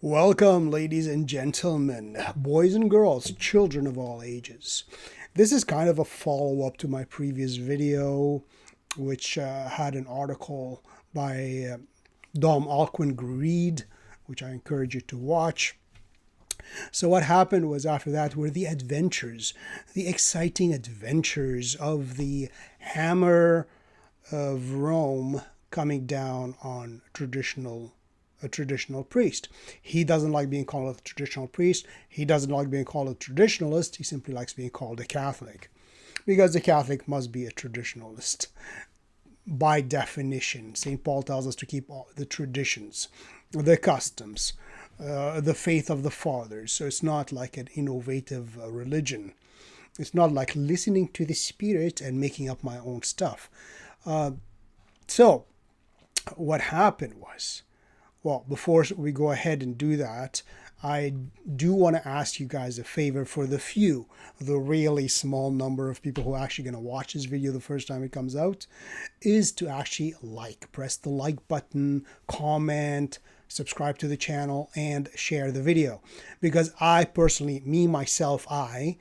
Welcome, ladies and gentlemen, boys and girls, children of all ages. This is kind of a follow-up to my previous video, which had an article by Dom Alquin Reid, which I encourage you to watch. So what happened was after that were the adventures, the exciting adventures of the hammer of Rome coming down on a traditional priest. He doesn't like being called a traditional priest. He doesn't like being called a traditionalist. He simply likes being called a Catholic, because the Catholic must be a traditionalist by definition. St. Paul tells us to keep all the traditions, the customs, the faith of the fathers. So it's not like an innovative religion. It's not like listening to the Spirit and making up my own stuff. So what happened was, well, before we go ahead and do that, I do want to ask you guys a favor for the really small number of people who are actually going to watch this video the first time it comes out, is to actually press the like button, comment, subscribe to the channel, and share the video. Because I personally, I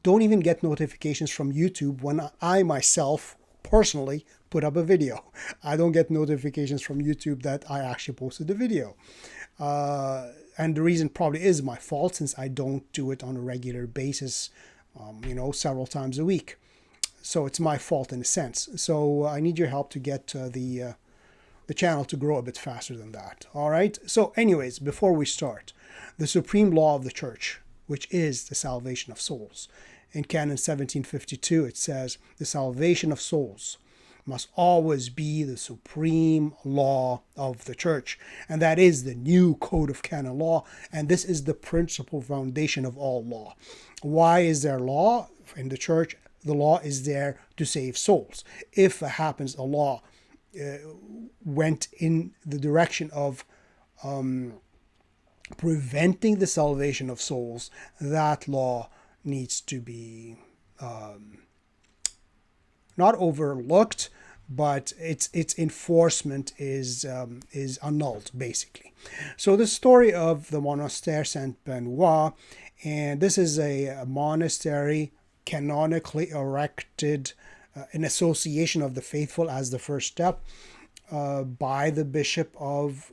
don't even get notifications from YouTube when I myself personally put up a video. I don't get notifications from YouTube that I actually posted the video. And the reason probably is my fault, since I don't do it on a regular basis, several times a week. So it's my fault in a sense. So I need your help to get the channel to grow a bit faster than that. All right. So anyways, before we start, the supreme law of the church, which is the salvation of souls. In Canon 1752, it says the salvation of souls must always be the supreme law of the church. And that is the new code of canon law. And this is the principal foundation of all law. Why is there law in the church? The law is there to save souls. If it happens a law went in the direction of preventing the salvation of souls, that law needs to be not overlooked, but its enforcement is annulled, basically. So the story of the Monastery Saint Benoit, and this is a monastery canonically erected in association of the faithful as the first step by the bishop of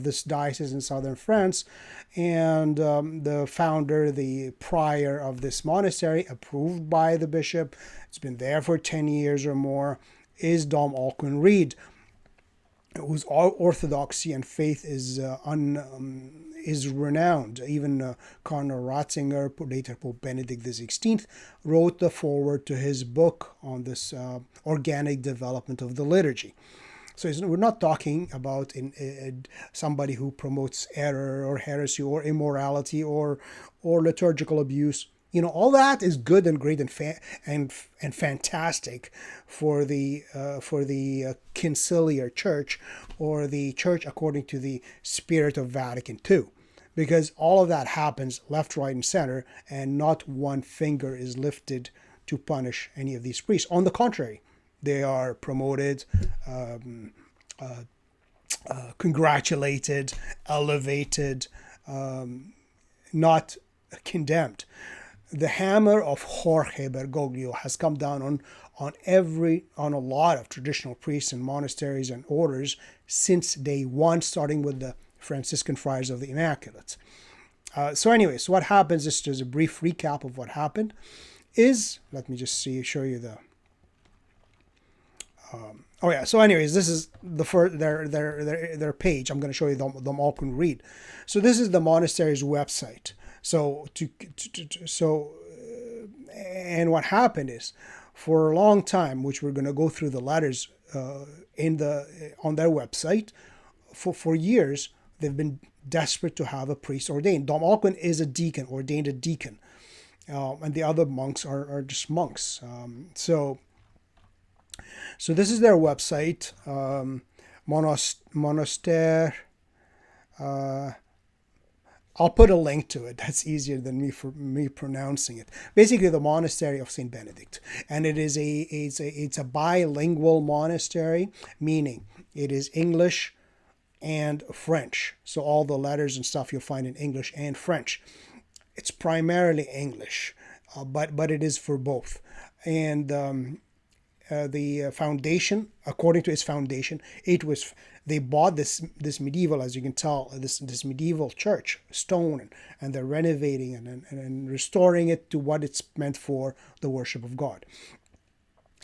this diocese in southern France, and the founder, the prior of this monastery, approved by the bishop, it's been there for 10 years or more, is Dom Alquin Reid, whose orthodoxy and faith is renowned. Even Cardinal Ratzinger, later Pope Benedict XVI, wrote the foreword to his book on this organic development of the liturgy. So we're not talking about somebody who promotes error or heresy or immorality or liturgical abuse. All that is good and great and fantastic for the conciliar church, or the church according to the spirit of Vatican II, because all of that happens left, right, and center, and not one finger is lifted to punish any of these priests. On the contrary, they are promoted, congratulated, elevated, not condemned. The hammer of Jorge Bergoglio has come down on a lot of traditional priests and monasteries and orders since day one, starting with the Franciscan Friars of the Immaculate. So anyways, what happens is, just a brief recap of what happened is, let me just show you the so anyways, this is the first their page. I'm going to show you the Alquin Reid. So this is the monastery's website. And what happened is, for a long time, which we're going to go through the letters on their website, for years they've been desperate to have a priest ordained. Dom Alquin is ordained a deacon, and the other monks are just monks. So this is their website, Monastery. I'll put a link to it. That's easier than me pronouncing it. Basically, the Monastery of St. Benedict, and it's a bilingual monastery, meaning it is English and French. So all the letters and stuff you'll find in English and French. It's primarily English, but it is for both. And the foundation, according to its foundation, they bought this medieval, as you can tell, this medieval church, stone, and they're renovating and restoring it to what it's meant for, the worship of God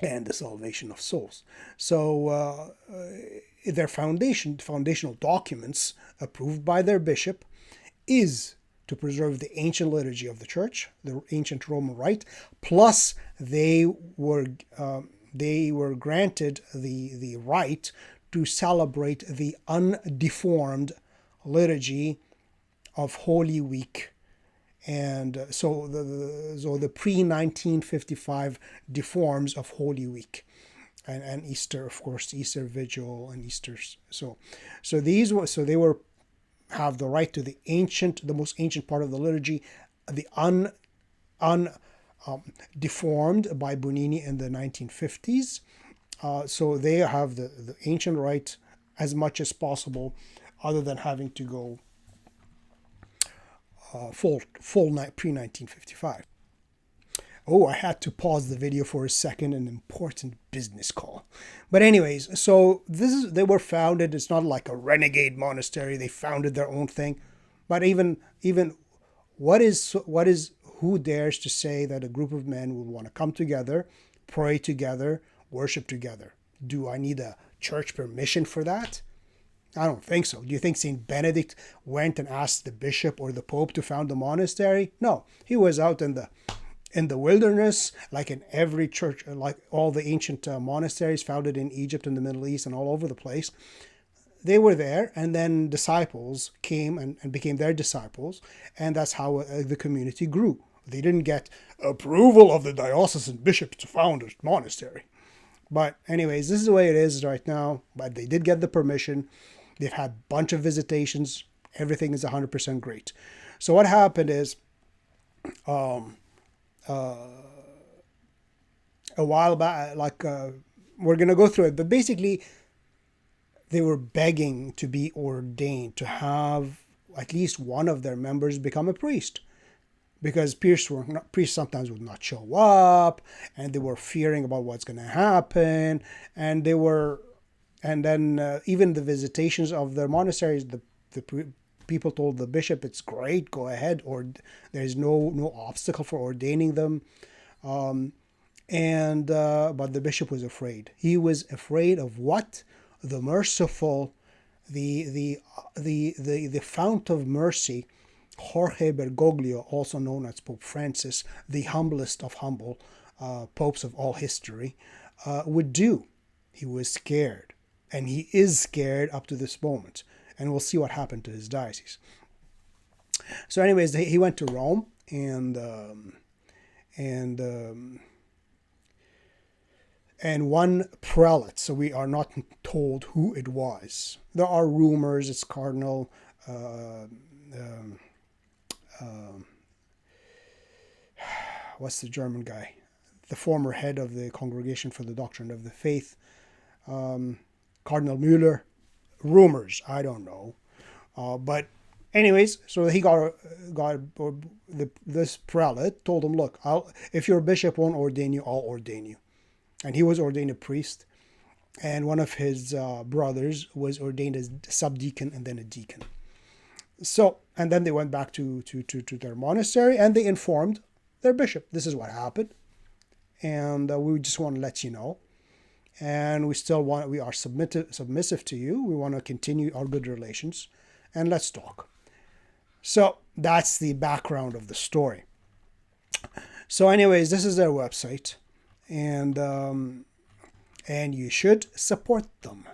and the salvation of souls. So their foundational documents approved by their bishop is to preserve the ancient liturgy of the church, the ancient Roman rite, plus they were granted the right to celebrate the undeformed liturgy of Holy Week. And so the pre-1955 deforms of Holy Week, and Easter, of course, Easter Vigil and Easter. So they were have the right to the most ancient part of the liturgy, the deformed by Bonini in the 1950s. So they have the ancient right as much as possible, other than having to go full pre-1955. Oh, I had to pause the video for a second, an important business call. But anyways, so they were founded. It's not like a renegade monastery. They founded their own thing. But even who dares to say that a group of men would want to come together, pray together, worship together? Do I need a church permission for that? I don't think so. Do you think St. Benedict went and asked the bishop or the pope to found the monastery? No, he was out in the wilderness, like in every church, like all the ancient monasteries founded in Egypt and the Middle East and all over the place. They were there, and then disciples came and became their disciples, and that's how the community grew. They didn't get approval of the diocesan bishop to found a monastery. But anyways, this is the way it is right now, but they did get the permission. They've had a bunch of visitations. Everything is 100% great. So what happened is, a while back, we're going to go through it, but basically they were begging to be ordained, to have at least one of their members become a priest, because priests sometimes would not show up, and they were fearing about what's going to happen, and then even the visitations of their monasteries, the people told the bishop, it's great, go ahead, or there's no obstacle for ordaining them. But the bishop was afraid. He was afraid of what? The merciful, the fount of mercy, Jorge Bergoglio, also known as Pope Francis, the humblest of humble popes of all history, would do. He was scared, and he is scared up to this moment. And we'll see what happened to his diocese. So anyways, he went to Rome, and one prelate, so we are not told who it was. There are rumors it's Cardinal what's the German guy? The former head of the Congregation for the Doctrine of the Faith, Cardinal Müller. Rumors, I don't know. But anyways, so he this prelate told him, look, if your bishop won't ordain you, I'll ordain you. And he was ordained a priest, and one of his brothers was ordained as subdeacon and then a deacon. So, and then they went back to their monastery, and they informed their bishop, this is what happened, and we just want to let you know. And we are submissive to you. We want to continue our good relations, and let's talk. So that's the background of the story. So anyways, this is their website, and you should support them.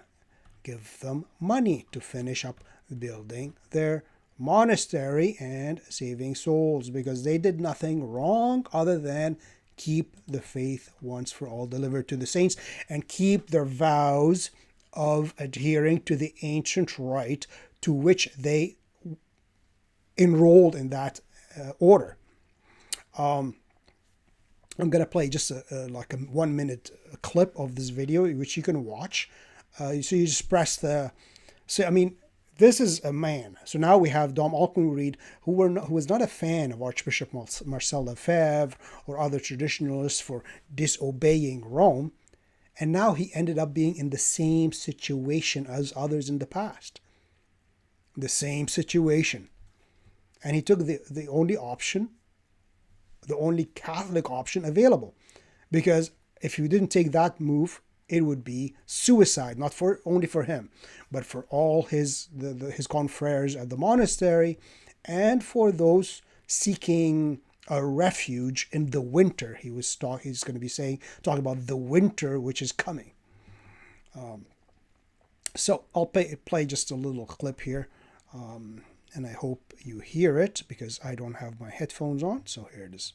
Give them money to finish up building their monastery and saving souls, because they did nothing wrong other than keep the faith once for all delivered to the saints, and keep their vows of adhering to the ancient rite to which they enrolled in that order. I'm going to play just a 1 minute clip of this video, which you can watch. So you just press This is a man. So now we have Dom Alquin Reid, who was not a fan of Archbishop Marcel Lefebvre or other traditionalists for disobeying Rome, and now he ended up being in the same situation as others in the past. The same situation. And he took the only option, the only Catholic option available. Because if he didn't take that move, it would be suicide, not only for him, but for all his confreres at the monastery, and for those seeking a refuge in the winter. He's going to be talking about the winter which is coming. So I'll play just a little clip here, and I hope you hear it because I don't have my headphones on. So here it is.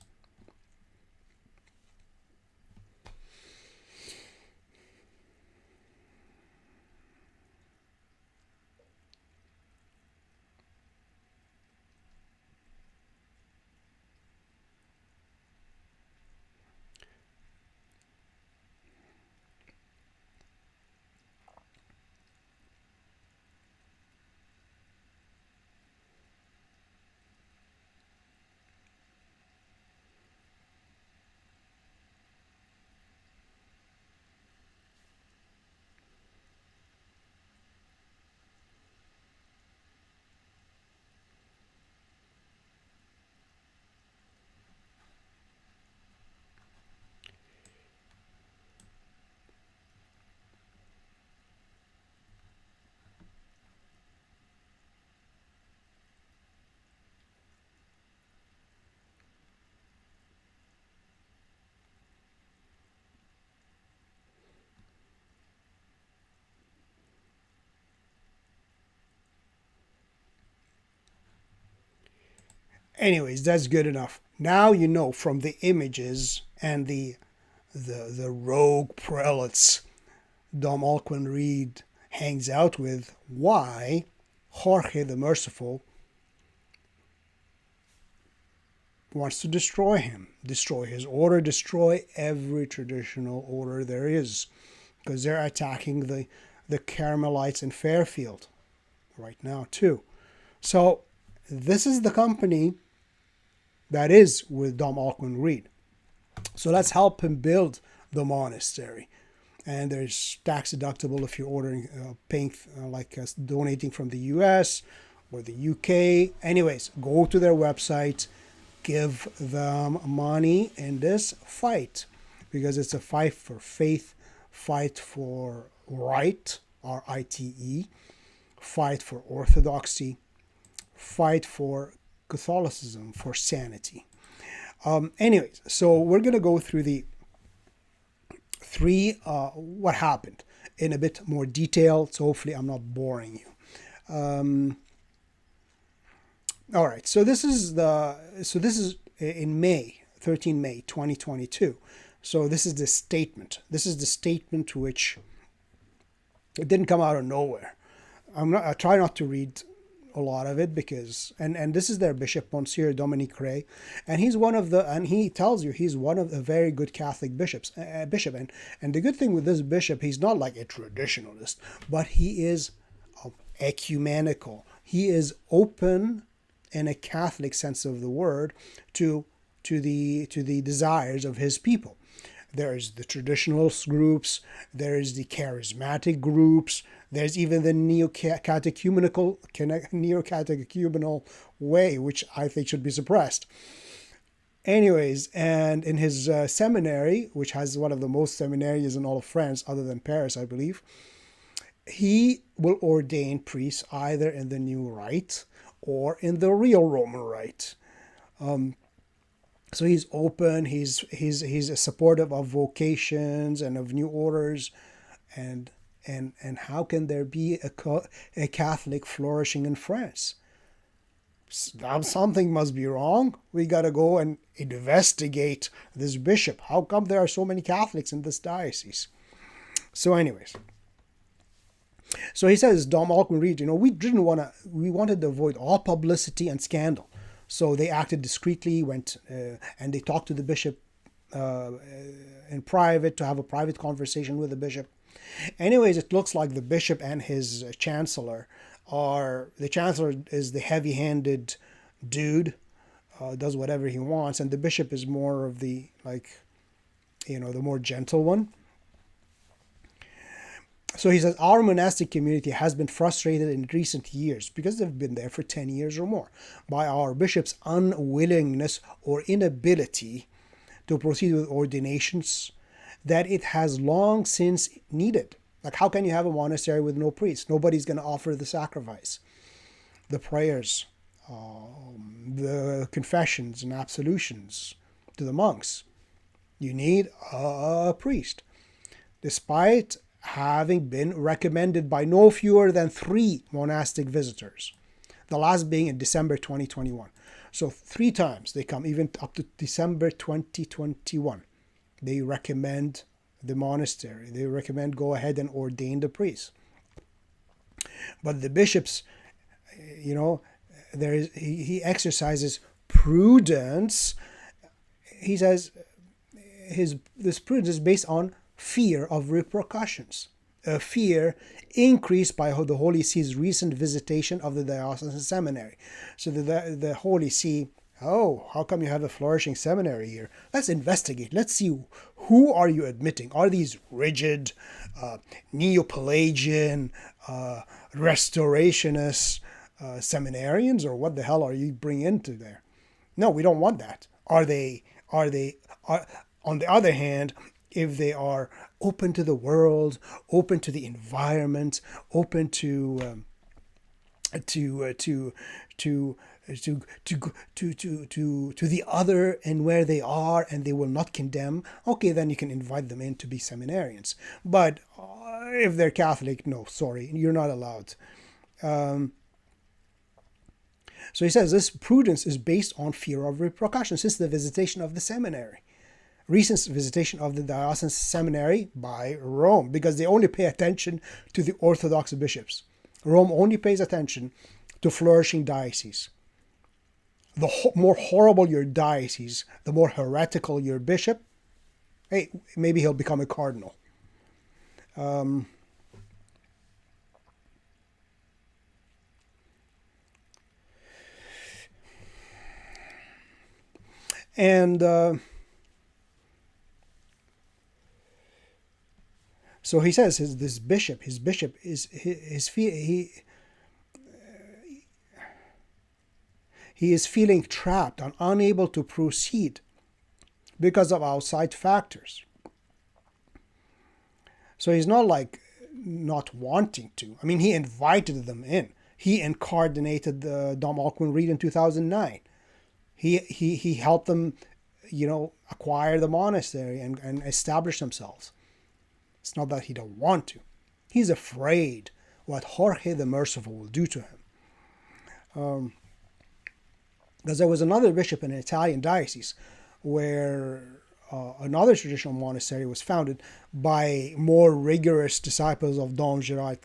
Anyways, that's good enough. Now you know from the images and the rogue prelates Dom Alquin Reid hangs out with why Jorge the Merciful wants to destroy him, destroy his order, destroy every traditional order there is, because they're attacking the Carmelites in Fairfield right now too. So this is the company that is with Dom Alquin Reid. So let's help him build the monastery. And there's tax deductible if you're ordering, donating from the US or the UK. Anyways, go to their website, give them money in this fight, because it's a fight for faith, fight for right, R-I-T-E, fight for orthodoxy, fight for Catholicism, for sanity. Anyways, so we're going to go through the three, what happened in a bit more detail. So hopefully I'm not boring you. All right. So this is in May, 13 May 2022. So this is the statement. This is the statement which it didn't come out of nowhere. I try not to read a lot of it because, and this is their bishop, Monsieur Dominique Ray, and he tells you he's one of the very good Catholic bishop, and the good thing with this bishop, he's not like a traditionalist, but he is ecumenical. He is open in a Catholic sense of the word to the desires of his people. There's the traditionalist groups, there's the charismatic groups, there's even the neo-catechumenal way, which I think should be suppressed. Anyways, and in his seminary, which has one of the most seminaries in all of France, other than Paris, I believe, he will ordain priests either in the new rite or in the real Roman rite. So he's open, he's supportive of vocations and of new orders, and how can there be a Catholic flourishing in France? Something must be wrong. We got to go and investigate this bishop. How come there are so many Catholics in this diocese? So anyways, so he says, Dom Alquin Reid, we wanted to avoid all publicity and scandal. So they acted discreetly, went and they talked to the bishop in private, to have a private conversation with the bishop. Anyways, it looks like the bishop and his chancellor the chancellor is the heavy-handed dude, does whatever he wants, and the bishop is more of the, like, the more gentle one. So he says, our monastic community has been frustrated in recent years, because they've been there for 10 years or more, by our bishop's unwillingness or inability to proceed with ordinations that it has long since needed. Like, how can you have a monastery with no priest? Nobody's going to offer the sacrifice, the prayers, the confessions and absolutions to the monks. You need a priest. Despite having been recommended by no fewer than 3 monastic visitors, the last being in December 2021. So 3 times they come, even up to December 2021. They recommend the monastery. They recommend go ahead and ordain the priest. But the bishops, he exercises prudence. He says this prudence is based on fear of repercussions. A fear increased by the Holy See's recent visitation of the diocesan seminary. So the Holy See, how come you have a flourishing seminary here? Let's investigate. Let's see, who are you admitting? Are these rigid, Neo-Pelagian, restorationist seminarians, or what the hell are you bringing into there? No, we don't want that. Are they on the other hand, if they are open to the world, open to the environment, open to the other and where they are, and they will not condemn, okay, then you can invite them in to be seminarians. But if they're Catholic, no, sorry, you're not allowed. So he says this prudence is based on fear of repercussion since the visitation of the seminary. Recent visitation of the diocesan seminary by Rome, because they only pay attention to the Orthodox bishops. Rome only pays attention to flourishing dioceses. The more horrible your diocese, the more heretical your bishop, hey, maybe he'll become a cardinal. So he says his bishop is he is feeling trapped and unable to proceed because of outside factors. So he's not like not wanting to. I mean, he invited them in. He incarnated Dom Alquin Reid in 2009. He helped them, acquire the monastery and establish themselves. It's not that he don't want to. He's afraid what Jorge the Merciful will do to him. Because there was another bishop in an Italian diocese where another traditional monastery was founded by more rigorous disciples of Dom Gerard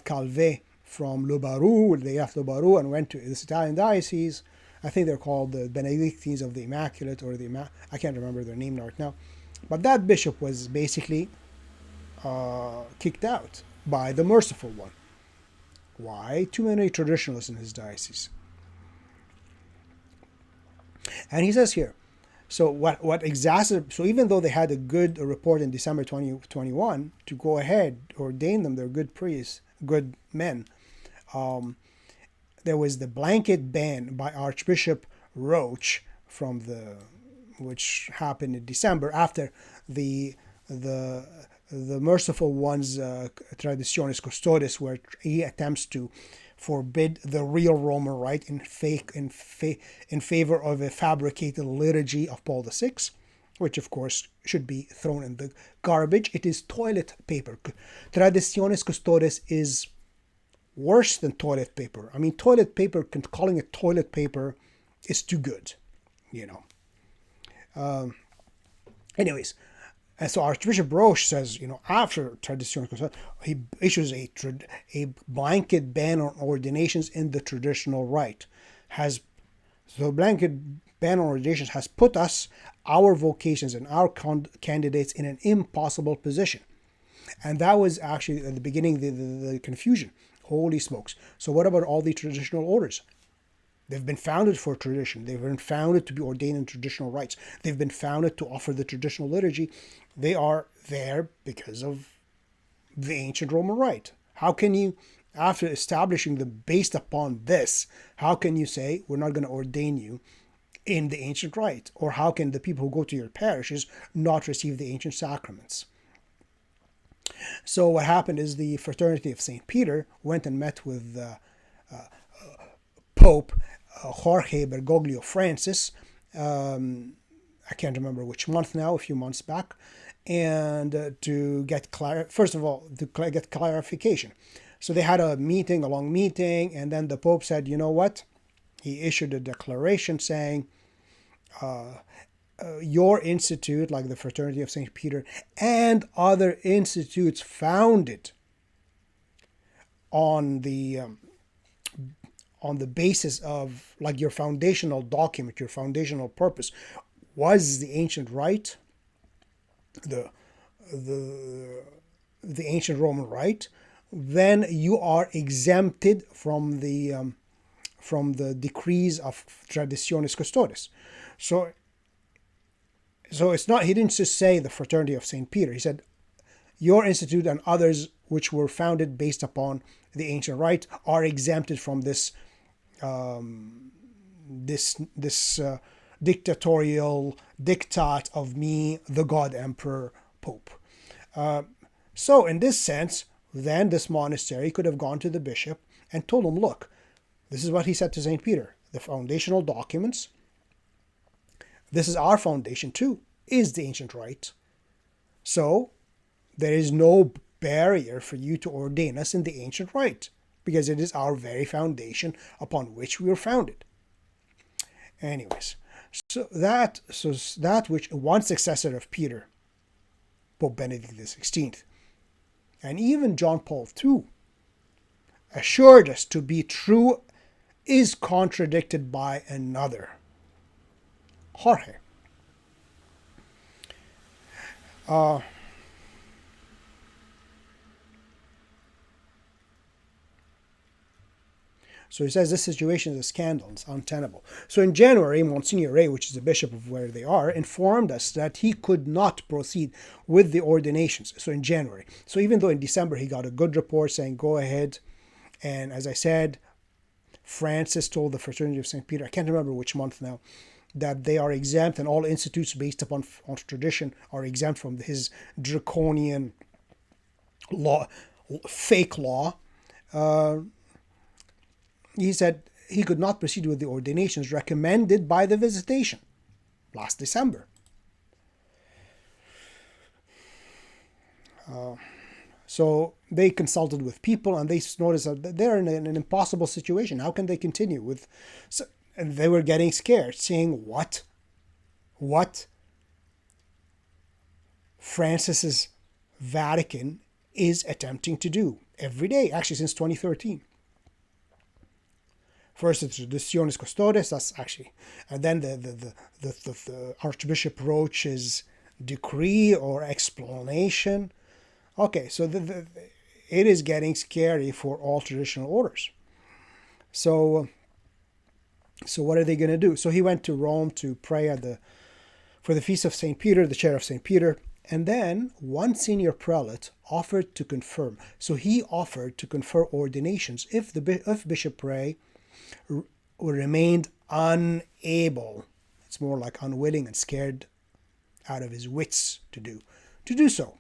Calvet from Le Barou. They left Le Barou and went to this Italian diocese. I think they're called the Benedictines of the Immaculate, or I can't remember their name right now. But that bishop was basically kicked out by the Merciful One. Why? Too many traditionalists in his diocese. And he says here, so so even though they had a good report in December 2021 to go ahead, ordain them, they're good priests, good men, there was the blanket ban by Archbishop Roche which happened in December after the Merciful One's Traditionis Custodes, where he attempts to forbid the real Roman Rite in favor of a fabricated liturgy of Paul VI, which of course should be thrown in the garbage. It is toilet paper. Traditionis Custodes is worse than toilet paper. I mean, toilet paper, calling it toilet paper is too good, Anyways, and so Archbishop Roche says, after Traditionis, he issues a blanket ban on ordinations in the traditional rite. The blanket ban on ordinations has put our vocations and our candidates in an impossible position. And that was actually at the beginning the confusion. Holy smokes. So what about all the traditional orders? They've been founded for tradition. They've been founded to be ordained in traditional rites. They've been founded to offer the traditional liturgy. They are there because of the ancient Roman rite. How can you, after establishing them based upon this, how can you say we're not going to ordain you in the ancient rite? Or how can the people who go to your parishes not receive the ancient sacraments? So what happened is the Fraternity of St. Peter went and met with Pope Jorge Bergoglio Francis. I can't remember which month now, a few months back, and to get first of all to get clarification. So they had a long meeting, and then the Pope said, you know what? He issued a declaration saying, your institute, like the Fraternity of St. Peter, and other institutes founded on the basis of, like, your foundational document, your foundational purpose was the ancient rite, the ancient Roman rite, then you are exempted from the decrees of Traditionis Custodes. So it's not, he didn't just say the Fraternity of St. Peter. He said your institute and others which were founded based upon the ancient rite are exempted from this dictatorial diktat of me, the God Emperor Pope. So in this sense, then this monastery could have gone to the bishop and told him, look, this is what he said to St. Peter, the foundational documents, this is our foundation too, is the ancient rite. So there is no barrier for you to ordain us in the ancient rite, because it is our very foundation upon which we were founded. Anyways, so that which one successor of Peter, Pope Benedict XVI, and even John Paul II, assured us to be true, is contradicted by another, Jorge. So he says this situation is a scandal, it's untenable. So in January, Monsignor Reid, which is the bishop of where they are, informed us that he could not proceed with the ordinations. So in January. So even though in December he got a good report saying go ahead, and as I said, Francis told the Fraternity of St. Peter, I can't remember which month now, that they are exempt, and all institutes based upon tradition are exempt from his draconian law, fake law. He said he could not proceed with the ordinations recommended by the Visitation last December. So they consulted with people, and they noticed that they're in an impossible situation. How can they continue with? So, and they were getting scared, saying what Francis's Vatican is attempting to do every day, actually since 2013. First, the Traditionis Custodes, that's actually, and then the Archbishop Roach's decree or explanation. Okay, so it is getting scary for all traditional orders. So what are they going to do? So he went to Rome to pray for the feast of St. Peter, the chair of St. Peter, and then one senior prelate offered to confirm. So he offered to confer ordinations if Bishop Ray remained unable. It's more like unwilling and scared out of his wits to do so.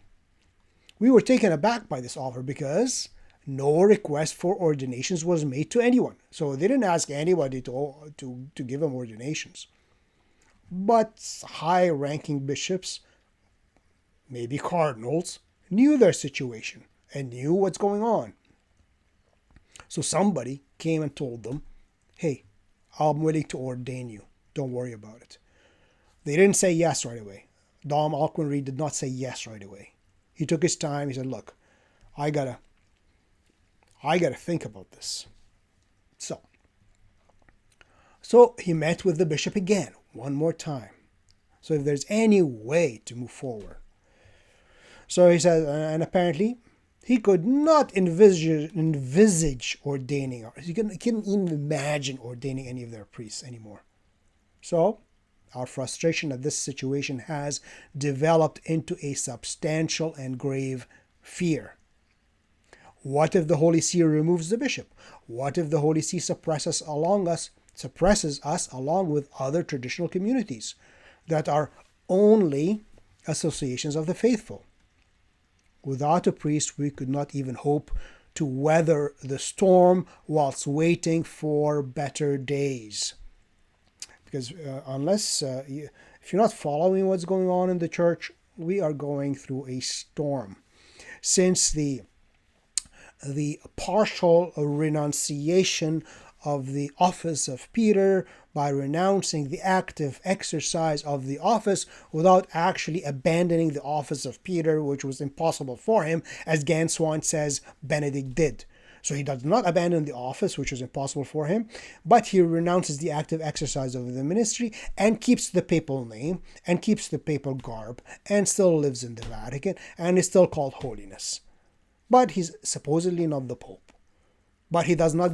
We were taken aback by this offer because no request for ordinations was made to anyone. So they didn't ask anybody to give them ordinations. But high-ranking bishops, maybe cardinals, knew their situation and knew what's going on. So somebody came and told them, hey, I'm willing to ordain you. Don't worry about it. They didn't say yes right away. Dom Alquin Reid did not say yes right away. He took his time. He said, look, I gotta think about this. So he met with the bishop again, one more time. So if there's any way to move forward. So he says, and apparently he could not envisage ordaining, or he couldn't even imagine ordaining any of their priests anymore. So our frustration at this situation has developed into a substantial and grave fear. What if the Holy See removes the bishop? What if the Holy See suppresses us along with other traditional communities that are only associations of the faithful? Without a priest, we could not even hope to weather the storm whilst waiting for better days. Because if you're not following what's going on in the church, we are going through a storm. Since the partial renunciation of the office of Peter by renouncing the active exercise of the office without actually abandoning the office of Peter, which was impossible for him, as Ganswan says Benedict did. So he does not abandon the office, which was impossible for him, but he renounces the active exercise of the ministry and keeps the papal name and keeps the papal garb and still lives in the Vatican and is still called Holiness. But he's supposedly not the Pope. But he does not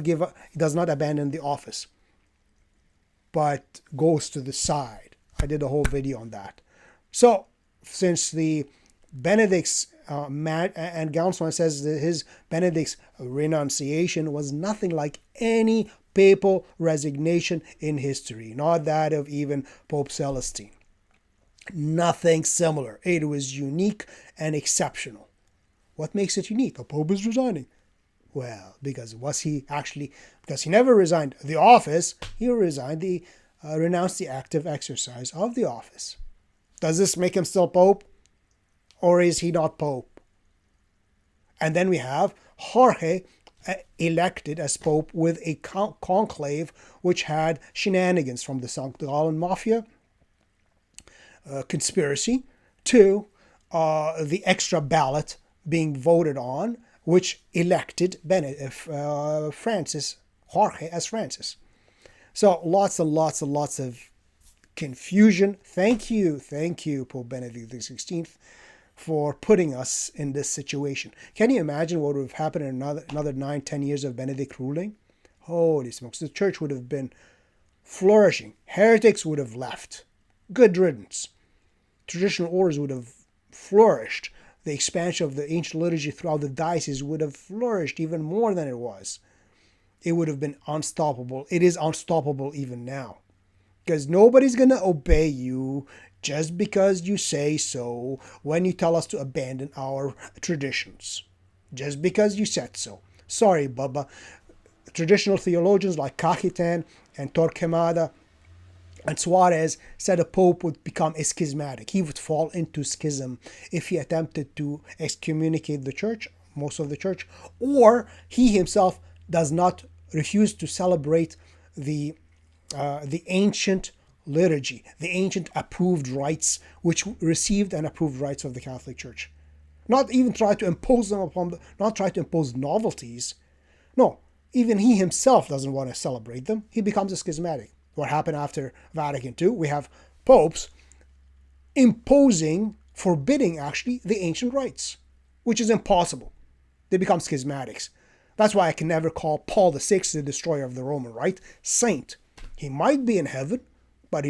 abandon the office, but goes to the side. I did a whole video on that. So since the Benedict's and Ganswan says that Benedict's renunciation was nothing like any papal resignation in history, not that of even Pope Celestine. Nothing similar. It was unique and exceptional. What makes it unique? A Pope is resigning. Well, because he never resigned the office, he renounced the active exercise of the office. Does this make him still Pope? Or is he not Pope? And then we have Jorge elected as Pope with a conclave which had shenanigans from the St. Gallen Mafia conspiracy to the extra ballot being voted on, which elected Jorge as Francis. So lots and lots and lots of confusion. Thank you, Pope Benedict XVI, for putting us in this situation. Can you imagine what would have happened in another 9-10 years of Benedict ruling? Holy smokes, the church would have been flourishing. Heretics would have left. Good riddance. Traditional orders would have flourished. The expansion of the ancient liturgy throughout the diocese would have flourished even more than it was. It would have been unstoppable. It is unstoppable even now. Because nobody's going to obey you just because you say so when you tell us to abandon our traditions. Just because you said so. Sorry, Bubba. Traditional theologians like Cajetan and Torquemada and Suarez said a pope would become a schismatic. He would fall into schism if he attempted to excommunicate the church, most of the church, or he himself does not refuse to celebrate the ancient liturgy, the ancient approved rites, which received and approved rites of the Catholic Church. Not even try to impose them not try to impose novelties. No, even he himself doesn't want to celebrate them. He becomes a schismatic. What happened after Vatican II? We have popes forbidding actually the ancient rites, which is impossible. They become schismatics. That's why I can never call Paul VI, the destroyer of the Roman Rite, saint. He might be in heaven, but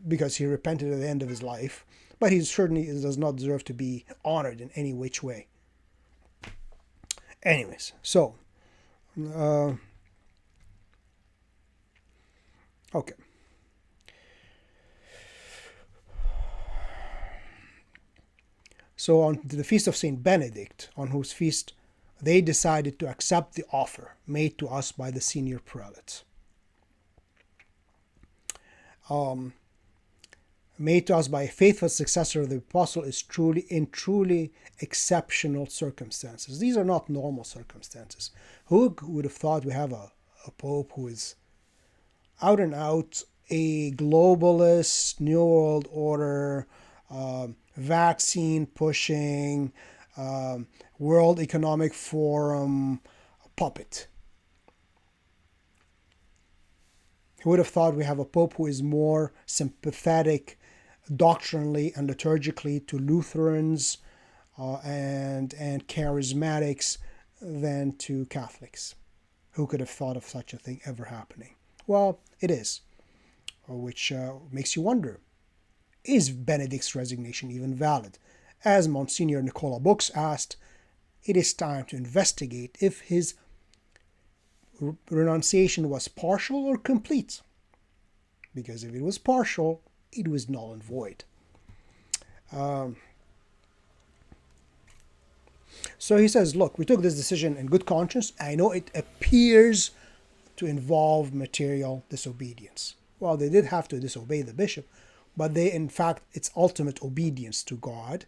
because he repented at the end of his life, but he certainly does not deserve to be honored in any which way. Anyways, so okay. So on the feast of St. Benedict, on whose feast they decided to accept the offer made to us by the senior prelates. Made to us by a faithful successor of the apostle is truly exceptional circumstances. These are not normal circumstances. Who would have thought we have a pope who is out and out a globalist, New World Order, vaccine pushing, World Economic Forum puppet? Who would have thought we have a pope who is more sympathetic doctrinally and liturgically to Lutherans, and charismatics than to Catholics. Who could have thought of such a thing ever happening? Well, it is, which makes you wonder, is Benedict's resignation even valid? As Monsignor Nicola Books asked, it is time to investigate if his renunciation was partial or complete. Because if it was partial, it was null and void. So he says, look, we took this decision in good conscience. I know it appears to involve material disobedience. Well, they did have to disobey the bishop, but in fact, it's ultimate obedience to God.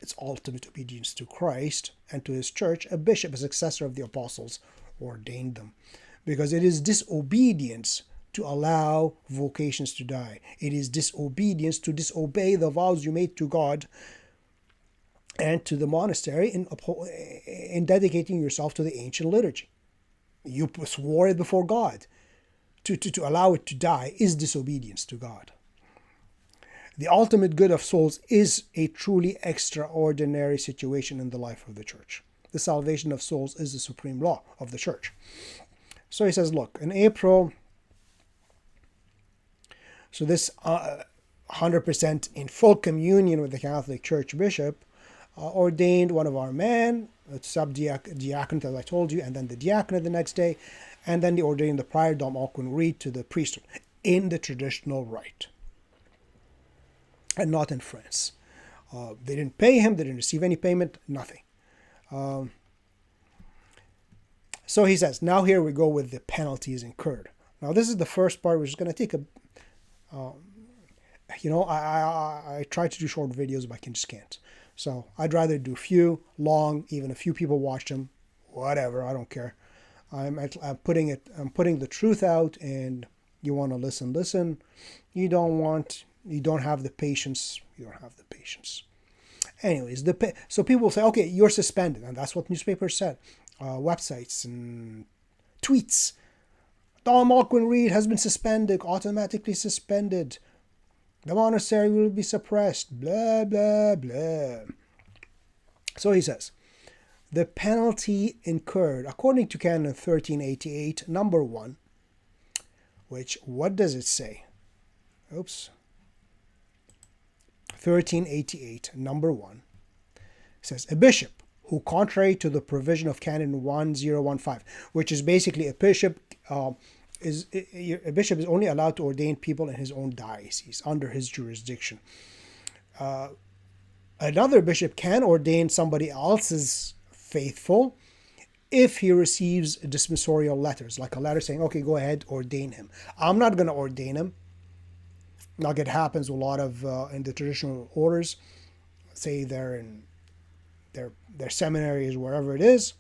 It's ultimate obedience to Christ and to his church. A bishop, a successor of the apostles, ordained them. Because it is disobedience to allow vocations to die. It is disobedience to disobey the vows you made to God and to the monastery in dedicating yourself to the ancient liturgy. You swore it before God. To allow it to die is disobedience to God. The ultimate good of souls is a truly extraordinary situation in the life of the church. The salvation of souls is the supreme law of the church. So he says, look, in April, so this 100% in full communion with the Catholic Church bishop ordained one of our men, sub-diaconate, as I told you, and then the diaconate the next day, and then they ordained the prior, Dom Alquin Reid, to the priesthood in the traditional rite, and not in France. They didn't pay him, they didn't receive any payment, nothing. So he says, now here we go with the penalties incurred. Now this is the first part, which is going to take I try to do short videos, but I just can't. So I'd rather do few, long, even a few people watch them, whatever, I don't care. I'm putting the truth out, and you want to listen. You don't have the patience. You don't have the patience. Anyways, so people say, okay, you're suspended, and that's what newspapers said, websites and tweets. Dom Alquin Reid has been suspended, automatically suspended. The monastery will be suppressed, blah, blah, blah. So he says, the penalty incurred, according to Canon 1388, number 1, which, what does it say? Oops. 1388, number 1, says, a bishop who, contrary to the provision of Canon 1015, which is basically a bishop is only allowed to ordain people in his own diocese, under his jurisdiction. Another bishop can ordain somebody else's faithful if he receives dismissorial letters, like a letter saying, okay, go ahead, ordain him. I'm not going to ordain him. Like it happens a lot of in the traditional orders, say they're in their seminaries, wherever it is,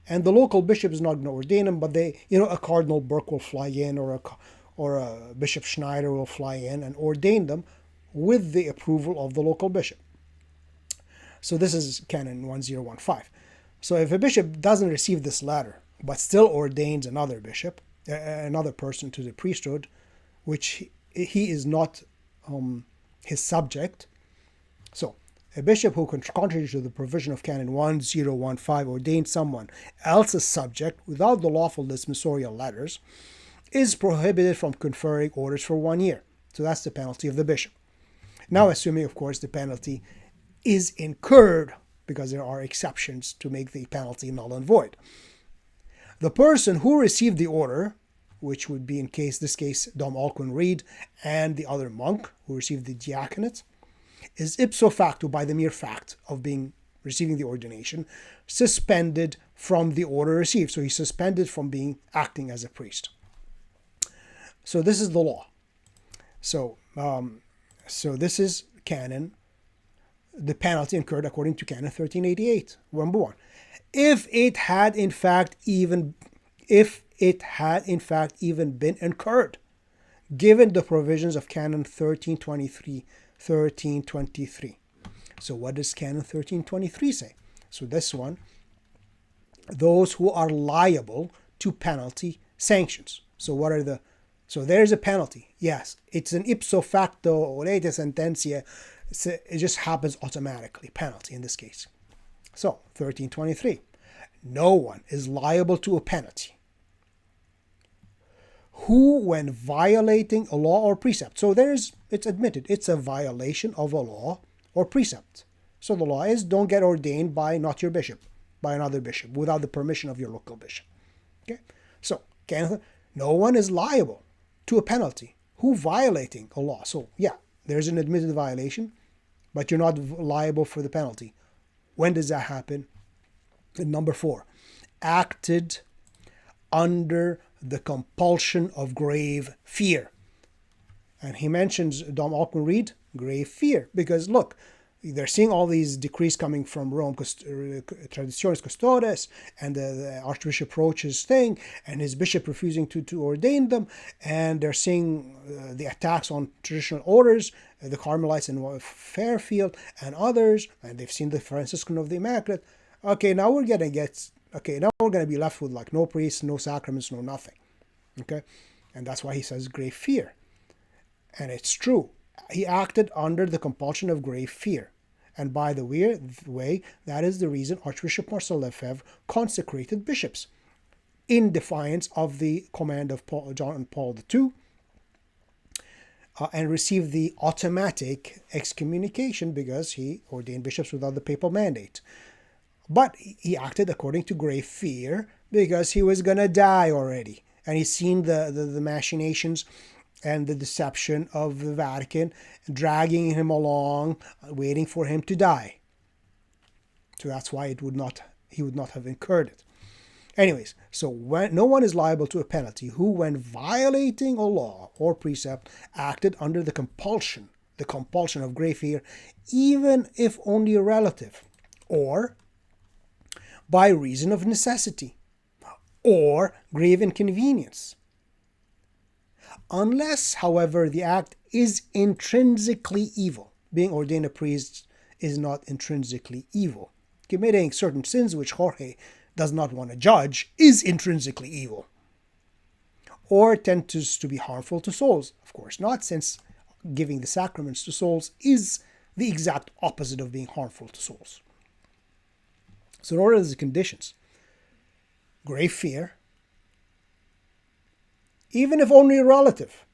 and the local bishop is not going to ordain him, but a Cardinal Burke will fly in, or a Bishop Schneider will fly in and ordain them with the approval of the local bishop. So this is Canon 1015. So if a bishop doesn't receive this letter, but still ordains another bishop, another person to the priesthood, which he is not his subject. So a bishop who, contrary to the provision of Canon 1015, ordains someone else's subject without the lawful dismissorial letters is prohibited from conferring orders for 1 year. So that's the penalty of the bishop. Now, assuming, of course, the penalty is incurred, because there are exceptions to make the penalty null and void. The person who received the order, which would be in this case, Dom Alquin Reid and the other monk who received the diaconate, is ipso facto, by the mere fact of receiving the ordination, suspended from the order received. So he's suspended from acting as a priest. So this is the law. So this is canon, the penalty incurred according to Canon 1388, number 1. If it had in fact even been incurred, given the provisions of Canon 1323. So what does Canon 1323 say? So this one, those who are liable to penalty sanctions. So there's a penalty. Yes, it's an ipso facto lete sententia So it just happens automatically, penalty in this case. So 1323, no one is liable to a penalty who, when violating a law or precept, so it's admitted, it's a violation of a law or precept. So the law is, don't get ordained by not your bishop, by another bishop, without the permission of your local bishop. Okay, so no one is liable to a penalty who violating a law. So yeah, there's an admitted violation, but you're not liable for the penalty. When does that happen? And number 4, acted under the compulsion of grave fear. And he mentions Dom Alquin Reid, grave fear, because look, they're seeing all these decrees coming from Rome, Traditionis Custodes, and the Archbishop Roach's thing, and his bishop refusing to ordain them, and they're seeing the attacks on traditional orders, the Carmelites in Fairfield and others, and they've seen the Franciscan of the Immaculate. Okay, now we're going to be left with like no priests, no sacraments, no nothing. Okay, and that's why he says grave fear. And it's true. He acted under the compulsion of grave fear. And by the way, that is the reason Archbishop Marcel Lefebvre consecrated bishops in defiance of the command of John Paul II, and received the automatic excommunication because he ordained bishops without the papal mandate. But he acted according to grave fear because he was going to die already. And he's seen the machinations and the deception of the Vatican dragging him along, waiting for him to die. So that's why he would not have incurred it. Anyways, so no one is liable to a penalty who, when violating a law or precept, acted under the compulsion of grave fear, even if only a relative, or by reason of necessity, or grave inconvenience. Unless, however, the act is intrinsically evil. Being ordained a priest is not intrinsically evil. Committing certain sins which Jorge does not want to judge is intrinsically evil. Or tends to be harmful to souls. Of course not, since giving the sacraments to souls is the exact opposite of being harmful to souls. So in order to the conditions, grave fear, even if only a relative,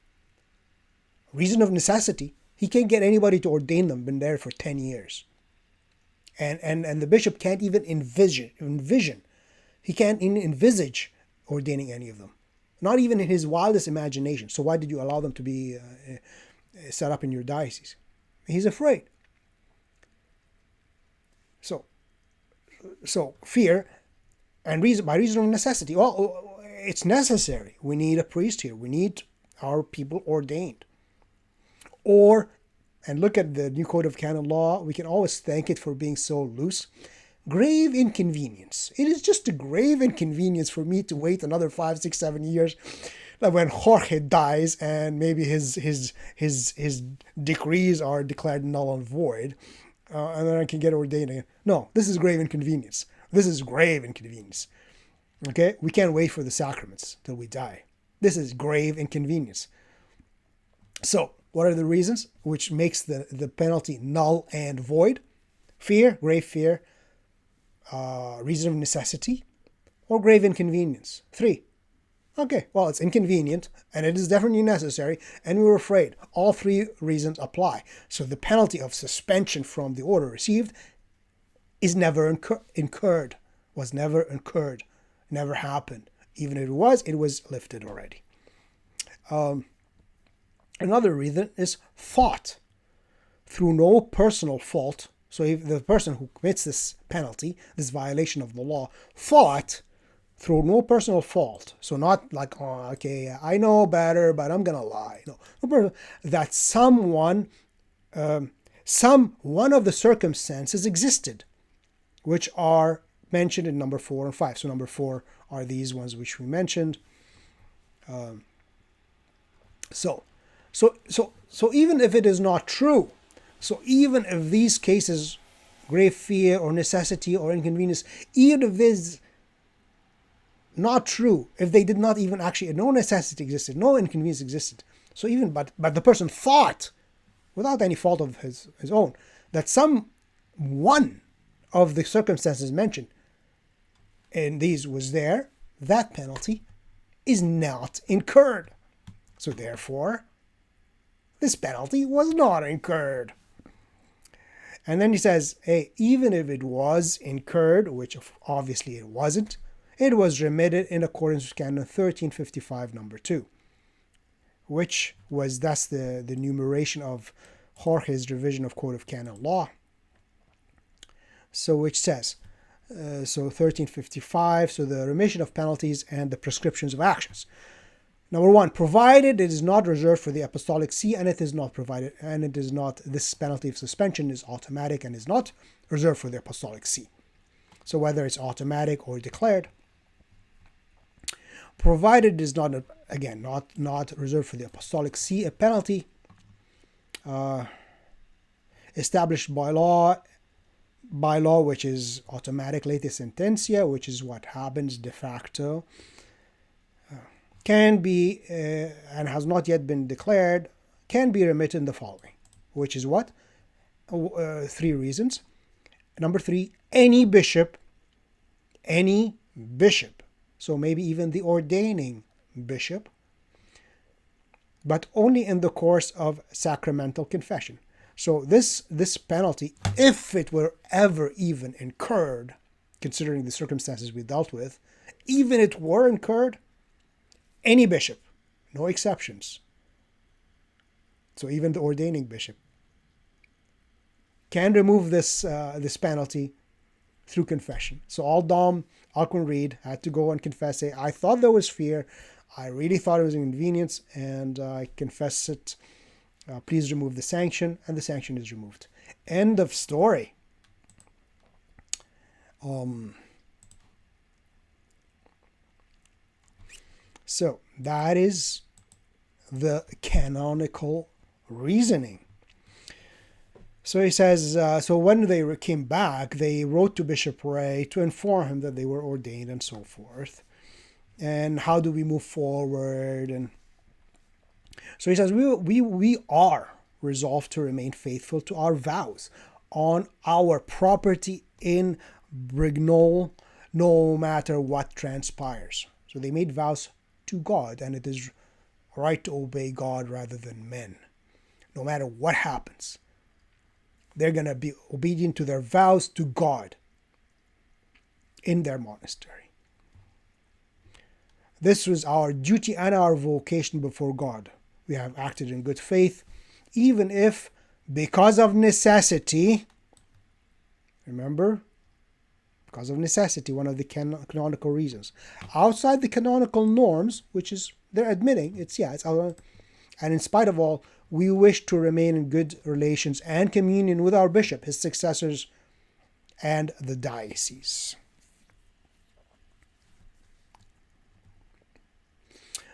reason of necessity, he can't get anybody to ordain them, been there for 10 years. And the bishop can't even envision, he can't even envisage ordaining any of them. Not even in his wildest imagination. So why did you allow them to be set up in your diocese? He's afraid. So fear and by reason of necessity. Well, it's necessary. We need a priest here. We need our people ordained. And look at the new Code of Canon Law. We can always thank it for being so loose. Grave inconvenience. It is just a grave inconvenience for me to wait another 5, 6, 7 years, like when Jorge dies and maybe his decrees are declared null and void, and then I can get ordained again. No, this is grave inconvenience. This is grave inconvenience. Okay? We can't wait for the sacraments till we die. This is grave inconvenience. So, what are the reasons which makes the penalty null and void? Fear, grave fear, reason of necessity, or grave inconvenience. 3. Okay, well, it's inconvenient, and it is definitely necessary, and we were afraid. All 3 reasons apply. So the penalty of suspension from the order received is never incurred, was never incurred, never happened. Even if it was lifted already. Another reason is thought. Through no personal fault, so if the person who commits this penalty, this violation of the law, thought through no personal fault, so not like, oh, okay, I know better, but I'm going to lie. No, that one of the circumstances existed, which are mentioned in number 4 and 5. So number 4 are these ones which we mentioned. So even if it is not true, so even if these cases, grave fear or necessity or inconvenience, even if this not true, if they did not even actually, no necessity existed, no inconvenience existed. So but the person thought without any fault of his own, that some one of the circumstances mentioned in these was there, that penalty is not incurred. So therefore, this penalty was not incurred. And then he says, hey, even if it was incurred, which obviously it wasn't, it was remitted in accordance with Canon 1355, number 2, which was thus the numeration of Jorge's revision of Code of Canon Law. So which says, so 1355, so the remission of penalties and the prescriptions of actions. Number 1, provided it is not reserved for the Apostolic See, and it is not provided, and it is not, this penalty of suspension is automatic and is not reserved for the Apostolic See. So whether it's automatic or declared, provided it is not, again, not reserved for the Apostolic See, a penalty established by law, which is automatic late sententia, which is what happens de facto, can be, and has not yet been declared, can be remitted in the following, which is what? 3 reasons. Number 3, any bishop, so maybe even the ordaining bishop, but only in the course of sacramental confession. So this penalty, if it were ever even incurred, considering the circumstances we dealt with, even it were incurred, any bishop, no exceptions, so even the ordaining bishop, can remove this penalty through confession. So Alquin Reid had to go and confess, say, I thought there was fear, I really thought it was an inconvenience, and I confess it. Please remove the sanction, and the sanction is removed. End of story. So that is the canonical reasoning. So he says, so when they came back, they wrote to Bishop Reid to inform him that they were ordained and so forth. And how do we move forward? And so he says, we are resolved to remain faithful to our vows on our property in Brignoles, no matter what transpires. So they made vows to God, and it is right to obey God rather than men. No matter what happens, they're going to be obedient to their vows to God in their monastery. This was our duty and our vocation before God. We have acted in good faith, even if, because of necessity, remember, because of necessity, one of the canonical reasons, outside the canonical norms, which is, they're admitting, it's our, and in spite of all, we wish to remain in good relations and communion with our bishop, his successors, and the diocese.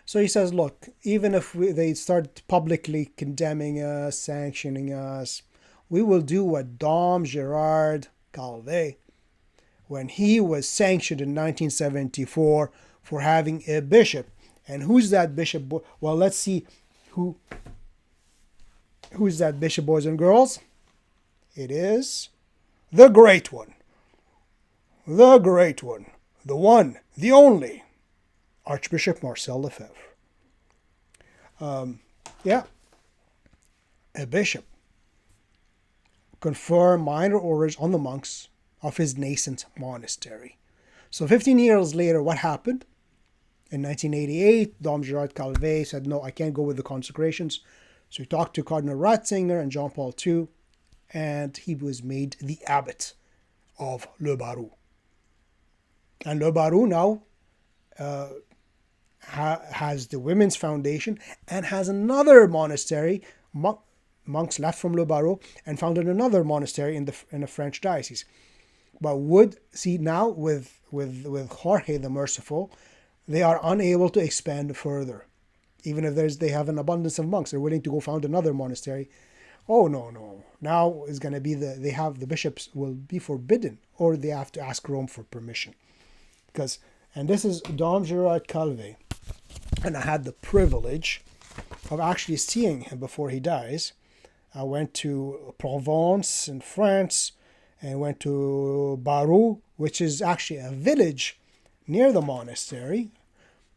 So he says, look, even if they start publicly condemning us, sanctioning us, we will do what Dom Gerard Calvet, when he was sanctioned in 1974 for having a bishop. And who's that bishop? Well, let's see who's that bishop, boys and girls. It is the great one. The great one. The one, the only, Archbishop Marcel Lefebvre. A bishop confer minor orders on the monks of his nascent monastery. So 15 years later, what happened? In 1988, Dom Gerard Calvet said, no, I can't go with the consecrations. So he talked to Cardinal Ratzinger and John Paul II, and he was made the abbot of Le Barou. And Le Barou now has the Women's Foundation and has another monastery. Monks left from Le Barou and founded another monastery in a French diocese. But now with Jorge the Merciful, they are unable to expand further. Even if they have an abundance of monks, they're willing to go found another monastery. Oh no! Now is going to be the bishops will be forbidden, or they have to ask Rome for permission. And this is Dom Gerard Calvet, and I had the privilege of actually seeing him before he dies I went to Provence in France, and went to Barou, which is actually a village near the monastery,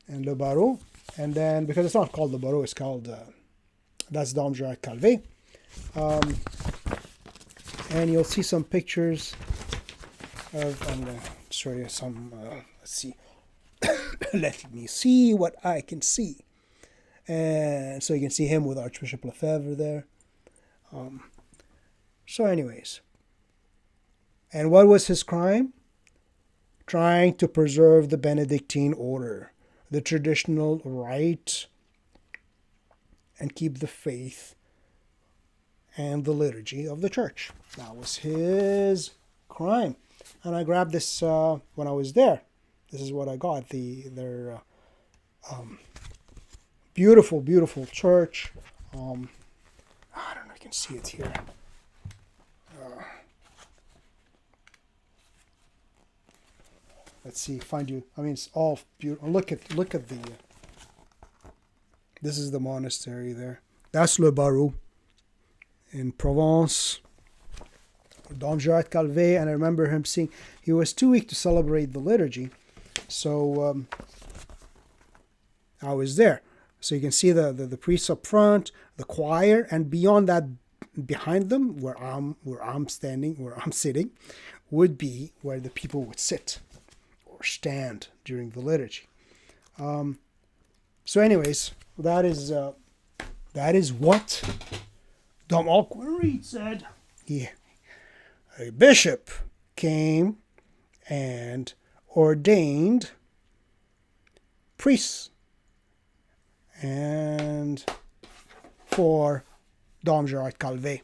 and Le Barou. And then, because it's not called Le Barou, it's called, that's Dom Gerard Calvé. And you'll see some pictures of, I'm going to show you some, let's see, let me see what I can see. And so you can see him with Archbishop Lefebvre there. So anyways, and what was his crime? Trying to preserve the Benedictine order, the traditional rite, and keep the faith and the liturgy of the church. That was his crime. And I grabbed this when I was there. This is what I got. Their beautiful, beautiful church. I don't know if you can see it here. Let's see, find you. I mean, it's all beautiful. Look at the. This is the monastery there. That's Le Barou in Provence. Dom Gerard Calvé, and I remember him saying he was too weak to celebrate the liturgy, so I was there. So you can see the priests up front, the choir, and beyond that, behind them, where I'm sitting, would be where the people would sit or stand during the liturgy. So anyways, that is what Dom Alquin Reid said. A bishop came and ordained priests, and for Dom Gerard Calvé.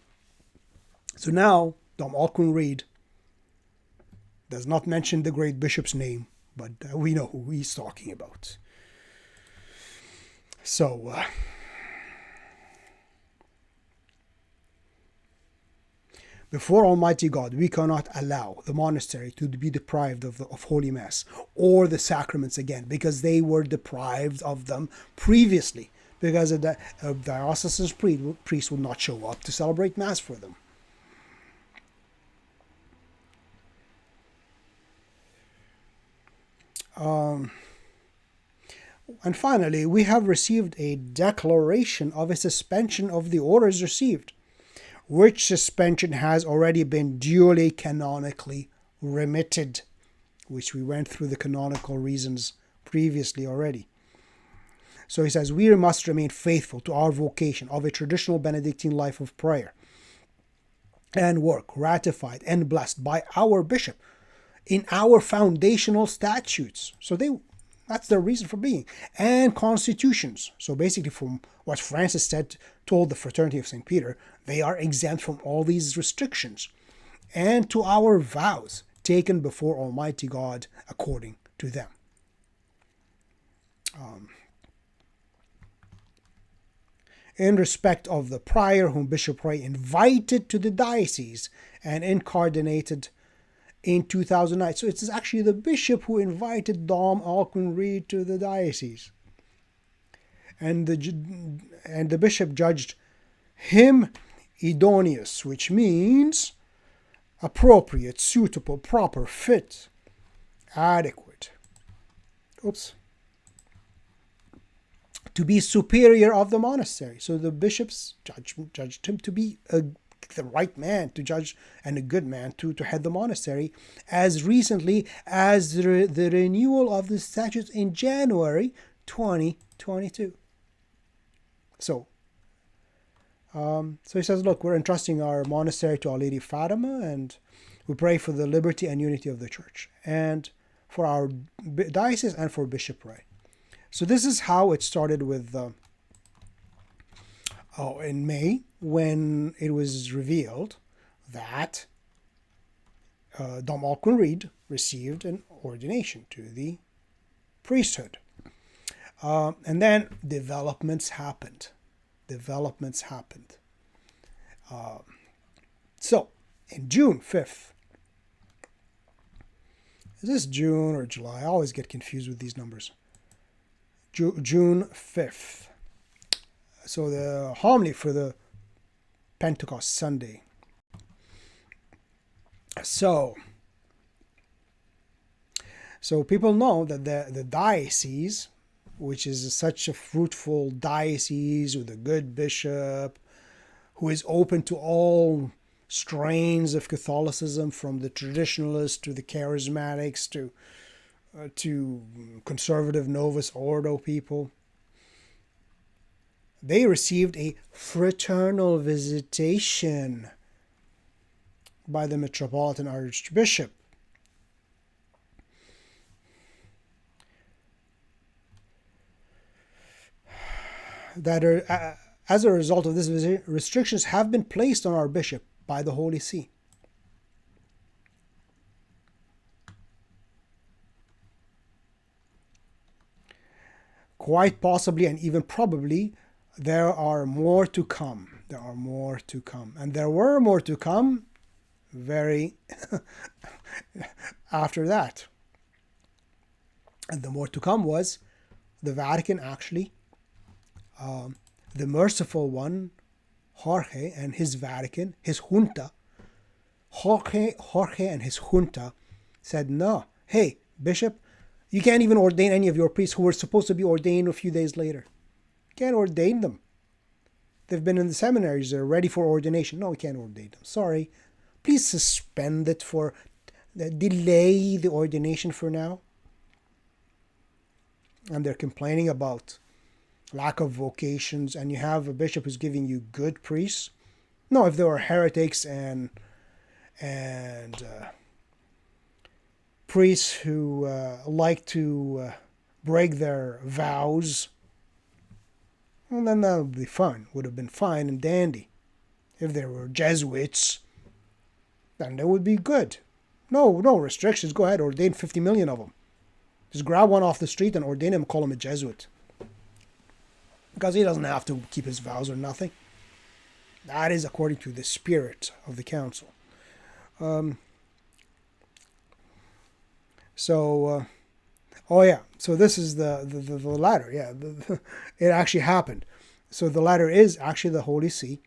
So now Dom Alquin Reid does not mention the great bishop's name, but we know who he's talking about. So before Almighty God, we cannot allow the monastery to be deprived of Holy Mass or the sacraments again, because they were deprived of them previously, because a diocesan priest would not show up to celebrate Mass for them. And finally, we have received a declaration of a suspension of the orders received, which suspension has already been duly canonically remitted, which we went through the canonical reasons previously already. So he says, we must remain faithful to our vocation of a traditional Benedictine life of prayer and work ratified and blessed by our bishop in our foundational statutes. So that's their reason for being. And constitutions. So basically, from what Francis told the Fraternity of St. Peter, they are exempt from all these restrictions. And to our vows taken before Almighty God according to them. In respect of the prior whom Bishop Ray invited to the diocese and incardinated in 2009. So it's actually the bishop who invited Dom Alquin Reid to the diocese. And the bishop judged him idoneous, which means appropriate, suitable, proper, fit, adequate. To be superior of the monastery. So the bishops judged him to be the right man to judge and a good man to head the monastery as recently as the renewal of the statutes in January 2022. So he says, look, we're entrusting our monastery to Our Lady Fatima, and we pray for the liberty and unity of the church and for our diocese and for Bishop Ray. So this is how it started with in May, when it was revealed that Dom Alquin Reid received an ordination to the priesthood. And then developments happened. So, in June 5th, is this June or July? I always get confused with these numbers. June 5th. So the homily for the Pentecost Sunday. So people know that the diocese, which is such a fruitful diocese with a good bishop who is open to all strains of Catholicism, from the traditionalists to the charismatics to conservative Novus Ordo people, they received a fraternal visitation by the Metropolitan Archbishop. That are, as a result of this visit, restrictions have been placed on our bishop by the Holy See. Quite possibly, and even probably, there are more to come. There are more to come. And there were more to come very after that. And the more to come was the Vatican actually, the merciful one, Jorge and his Vatican, his junta, Jorge and his junta said, no, hey, Bishop, you can't even ordain any of your priests who were supposed to be ordained a few days later. You can't ordain them. They've been in the seminaries, they're ready for ordination. No, we can't ordain them. Sorry. Please suspend it for, delay the ordination for now. And they're complaining about lack of vocations, and you have a bishop who's giving you good priests. No, if there are heretics and priests who like to break their vows, well, then that would be fun. Would have been fine and dandy. If there were Jesuits, then they would be good. No restrictions. Go ahead, ordain 50 million of them. Just grab one off the street and ordain him, call him a Jesuit. Because he doesn't have to keep his vows or nothing. That is according to the spirit of the council. So this is the letter. Yeah, it actually happened. So the letter is actually the Holy See,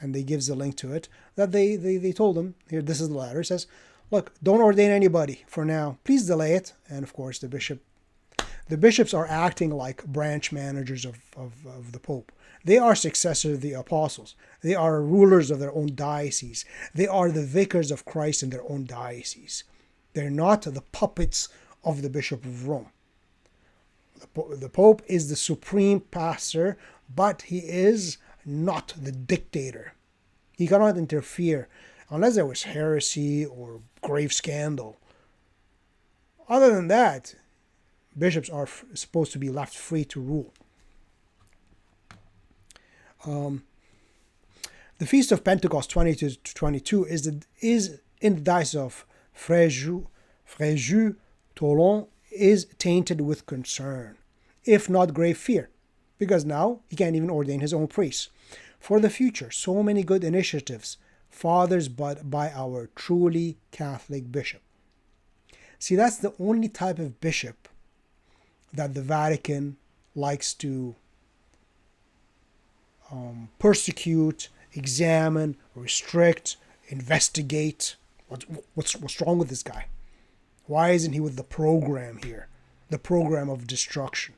and they gives a link to it, that they told them, here, this is the letter. It says, look, don't ordain anybody for now. Please delay it. And of course, the bishops are acting like branch managers of the Pope. They are successors of the apostles. They are rulers of their own diocese. They are the vicars of Christ in their own diocese. They're not the puppets of the Bishop of Rome. The Pope is the supreme pastor, but he is not the dictator. He cannot interfere unless there was heresy or grave scandal. Other than that, bishops are supposed to be left free to rule. The Feast of Pentecost 2022 is in the Diocese of Fréjus, Toulon, is tainted with concern, if not grave fear, because now he can't even ordain his own priests. For the future, so many good initiatives, fathered by our truly Catholic bishop. See, that's the only type of bishop that the Vatican likes to persecute, examine, restrict, investigate. What's wrong with this guy? Why isn't he with the program here? The program of destruction.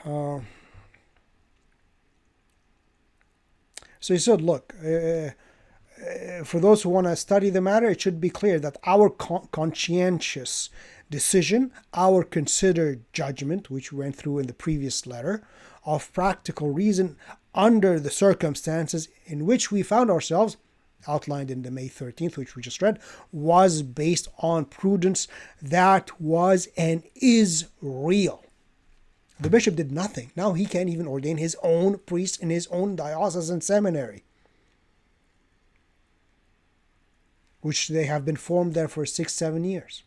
So he said, look, for those who want to study the matter, it should be clear that our conscientious decision, our considered judgment, which we went through in the previous letter, of practical reason under the circumstances in which we found ourselves, outlined in the May 13th, which we just read, was based on prudence that was and is real. The bishop did nothing. Now he can't even ordain his own priest in his own diocesan seminary, which they have been formed there for 6-7 years.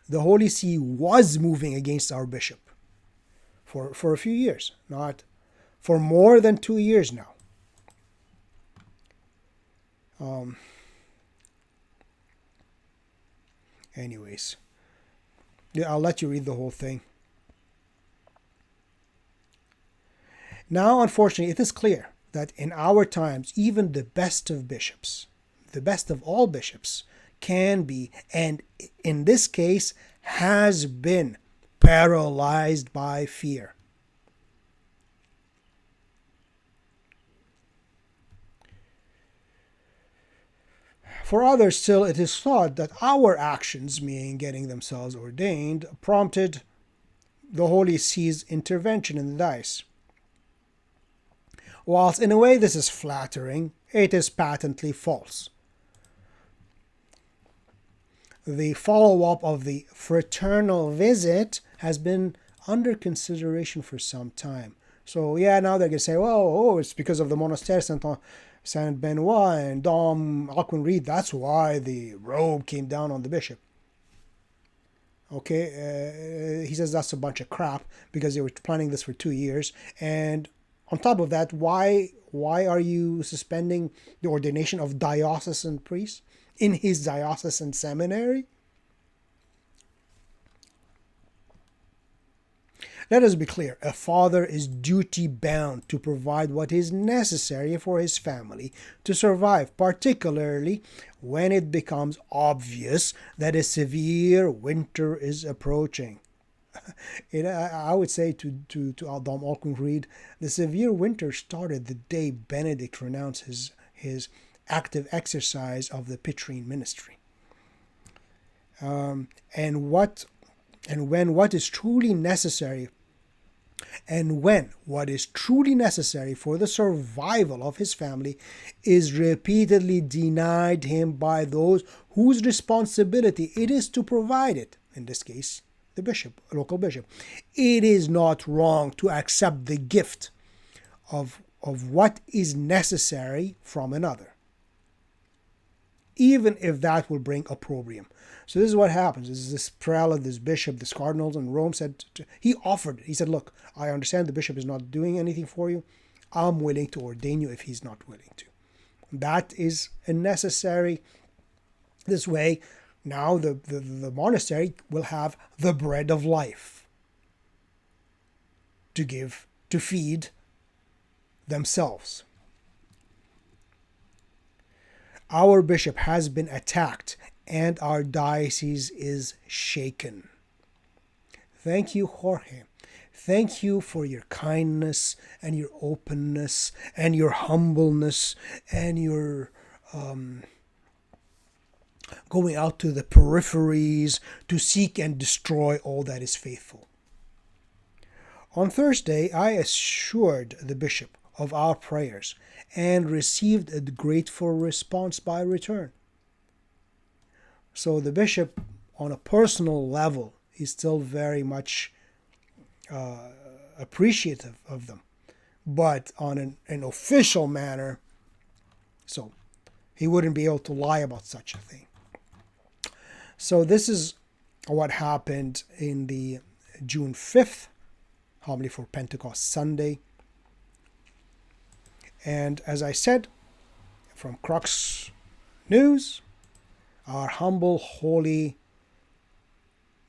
The Holy See was moving against our bishop for a few years, not for more than 2 years now. Anyways, I'll let you read the whole thing. Now, unfortunately, it is clear that in our times, even the best of bishops, the best of all bishops, can be, and in this case, has been paralyzed by fear. For others still, it is thought that our actions, meaning getting themselves ordained, prompted the Holy See's intervention in the diocese. Whilst in a way this is flattering, it is patently false. The follow-up of the fraternal visit has been under consideration for some time. So yeah, now they're going to say, well, it's because of the Monastery Saint Benoit and Dom Alquin Reid. That's why the robe came down on the bishop. Okay, he says that's a bunch of crap because they were planning this for 2 years. And on top of that, why are you suspending the ordination of diocesan priests in his diocesan seminary? Let us be clear, a father is duty-bound to provide what is necessary for his family to survive, particularly when it becomes obvious that a severe winter is approaching. I would say to Dom Alquin Reid, the severe winter started the day Benedict renounced his active exercise of the Petrine ministry. And when what is truly necessary for the survival of his family is repeatedly denied him by those whose responsibility it is to provide it, in this case, the bishop, local bishop, it is not wrong to accept the gift of what is necessary from another, even if that will bring opprobrium. So this is what happens. This prelate, this bishop, this cardinal in Rome he said, look, I understand the bishop is not doing anything for you. I'm willing to ordain you if he's not willing to. That is a necessary. This way, now the monastery will have the bread of life to feed themselves. Our bishop has been attacked and our diocese is shaken. Thank you, Jorge. Thank you for your kindness and your openness and your humbleness and your going out to the peripheries to seek and destroy all that is faithful. On Thursday, I assured the bishop of our prayers and received a grateful response by return. So the bishop, on a personal level, is still very much appreciative of them. But on an official manner, so he wouldn't be able to lie about such a thing. So this is what happened in the June 5th homily for Pentecost Sunday. And as I said, from Crux News, our humble, holy,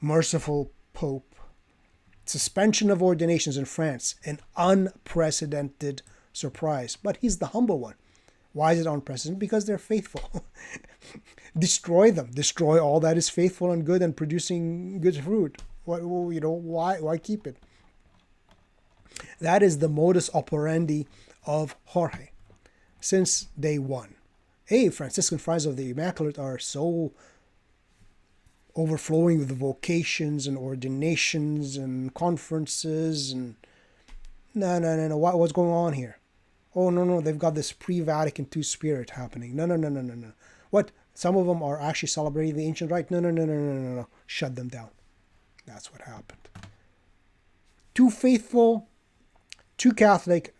merciful Pope, suspension of ordinations in France, an unprecedented surprise. But he's the humble one. Why is it unprecedented? Because they're faithful. Destroy them. Destroy all that is faithful and good and producing good fruit. Why keep it? That is the modus operandi of Jorge since day one. Franciscan Friars of the Immaculate are so overflowing with the vocations and ordinations and conferences and no. What's going on here? Oh no, they've got this pre-Vatican II spirit happening. No. What? Some of them are actually celebrating the ancient rite. No. Shut them down. That's what happened. Too faithful, too Catholic.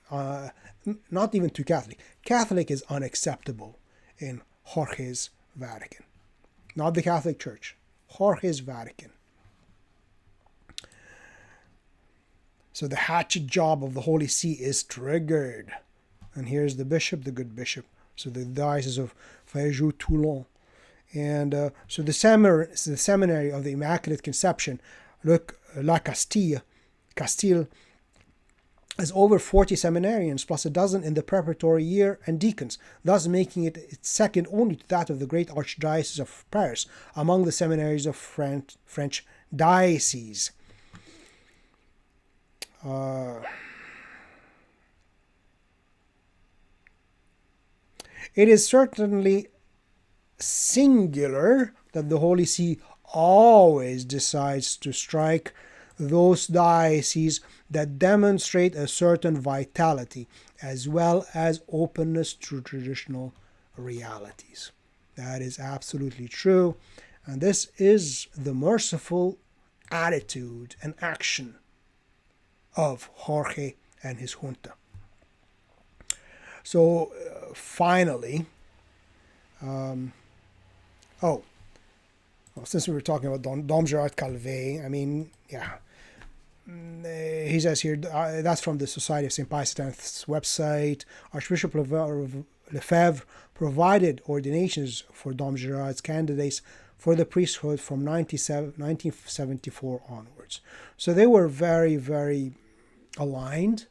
Not even too Catholic. Catholic is unacceptable in Jorge's Vatican. Not the Catholic Church. Jorge's Vatican. So the hatchet job of the Holy See is triggered. And here's the bishop, the good bishop. So the diocese of Fréjus-Toulon. And so the seminary of the Immaculate Conception, La Castile, as over 40 seminarians plus a dozen in the preparatory year and deacons, thus making it second only to that of the great Archdiocese of Paris among the seminaries of French diocese. It is certainly singular that the Holy See always decides to strike those dioceses that demonstrate a certain vitality as well as openness to traditional realities. That is absolutely true, and this is the merciful attitude and action of Jorge and his junta. So finally, since we were talking about Dom Gerard Calvet, I mean, yeah, he says here, that's from the Society of St. Pius X's website. Archbishop Lefebvre provided ordinations for Dom Gerard's candidates for the priesthood from 1974 onwards. So they were very, very aligned.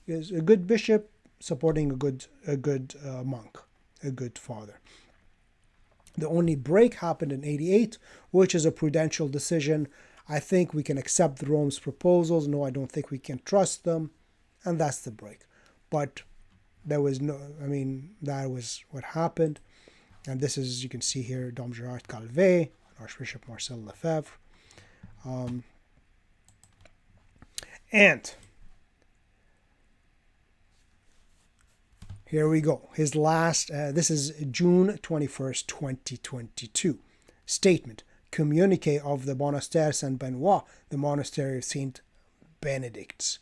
Is a good bishop supporting a good monk, a good father. The only break happened in 88, which is a prudential decision. I think we can accept Rome's proposals. No, I don't think we can trust them. And that's the break. But there was no, I mean, that was what happened. And this is, you can see here, Dom Gerard Calvet, Archbishop Marcel Lefebvre. And here we go. His last, this is June 21st, 2022. Statement. Communique of the Monastery Saint Benoit, the Monastery of St. Benedict.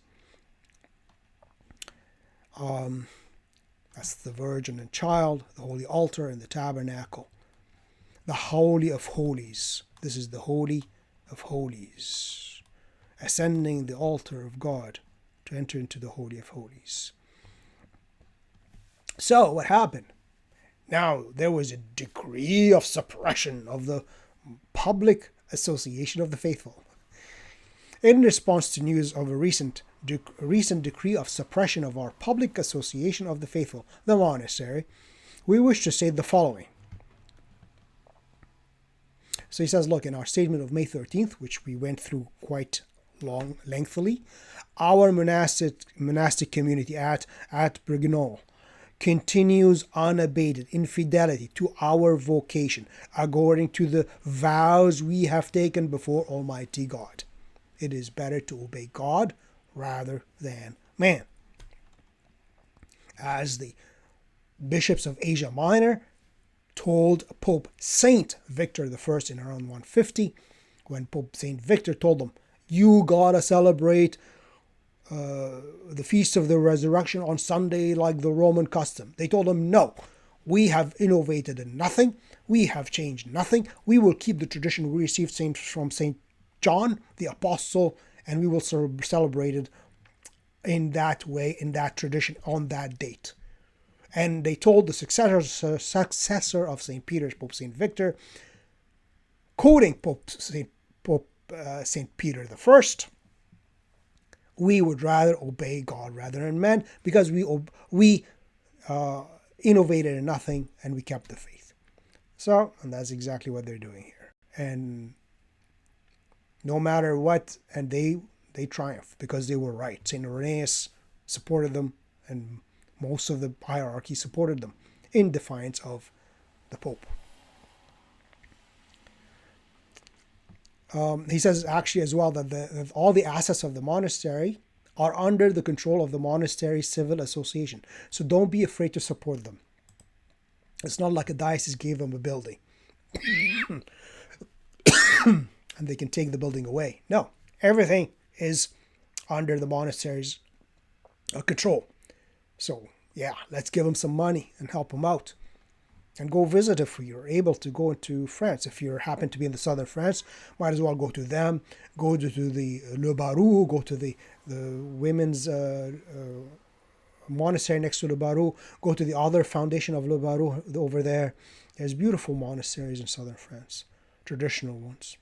That's the Virgin and Child, the Holy Altar, and the Tabernacle. The Holy of Holies. This is the Holy of Holies. Ascending the altar of God to enter into the Holy of Holies. So, what happened? Now, there was a decree of suppression of the Public Association of the Faithful. In response to news of a recent decree of suppression of our Public Association of the Faithful, the monastery, we wish to say the following. So he says, look, in our statement of May 13th, which we went through quite lengthily, our monastic community at Brignol continues unabated in fidelity to our vocation, according to the vows we have taken before Almighty God. It is better to obey God rather than man. As the bishops of Asia Minor told Pope Saint Victor I in around 150, when Pope Saint Victor told them, you gotta celebrate the Feast of the Resurrection on Sunday like the Roman custom. They told him, no, we have innovated in nothing. We have changed nothing. We will keep the tradition we received from St. John, the Apostle, and we will celebrate it in that way, in that tradition, on that date. And they told the successor of St. Peter's, Pope St. Victor, quoting Pope St. Peter I, we would rather obey God rather than man, because we innovated in nothing and we kept the faith. So, and that's exactly what they're doing here. And no matter what, and they triumph because they were right. St. Irenaeus supported them, and most of the hierarchy supported them in defiance of the Pope. He says actually as well that all the assets of the monastery are under the control of the Monastery Civil Association. So don't be afraid to support them. It's not like a diocese gave them a building and they can take the building away. No, everything is under the monastery's control. So yeah, let's give them some money and help them out. And go visit if you're able to go into France. If you happen to be in the southern France, might as well go to them. Go to the Le Barou, go to the women's monastery next to Le Barou. Go to the other foundation of Le Barou over there. There's beautiful monasteries in southern France, traditional ones.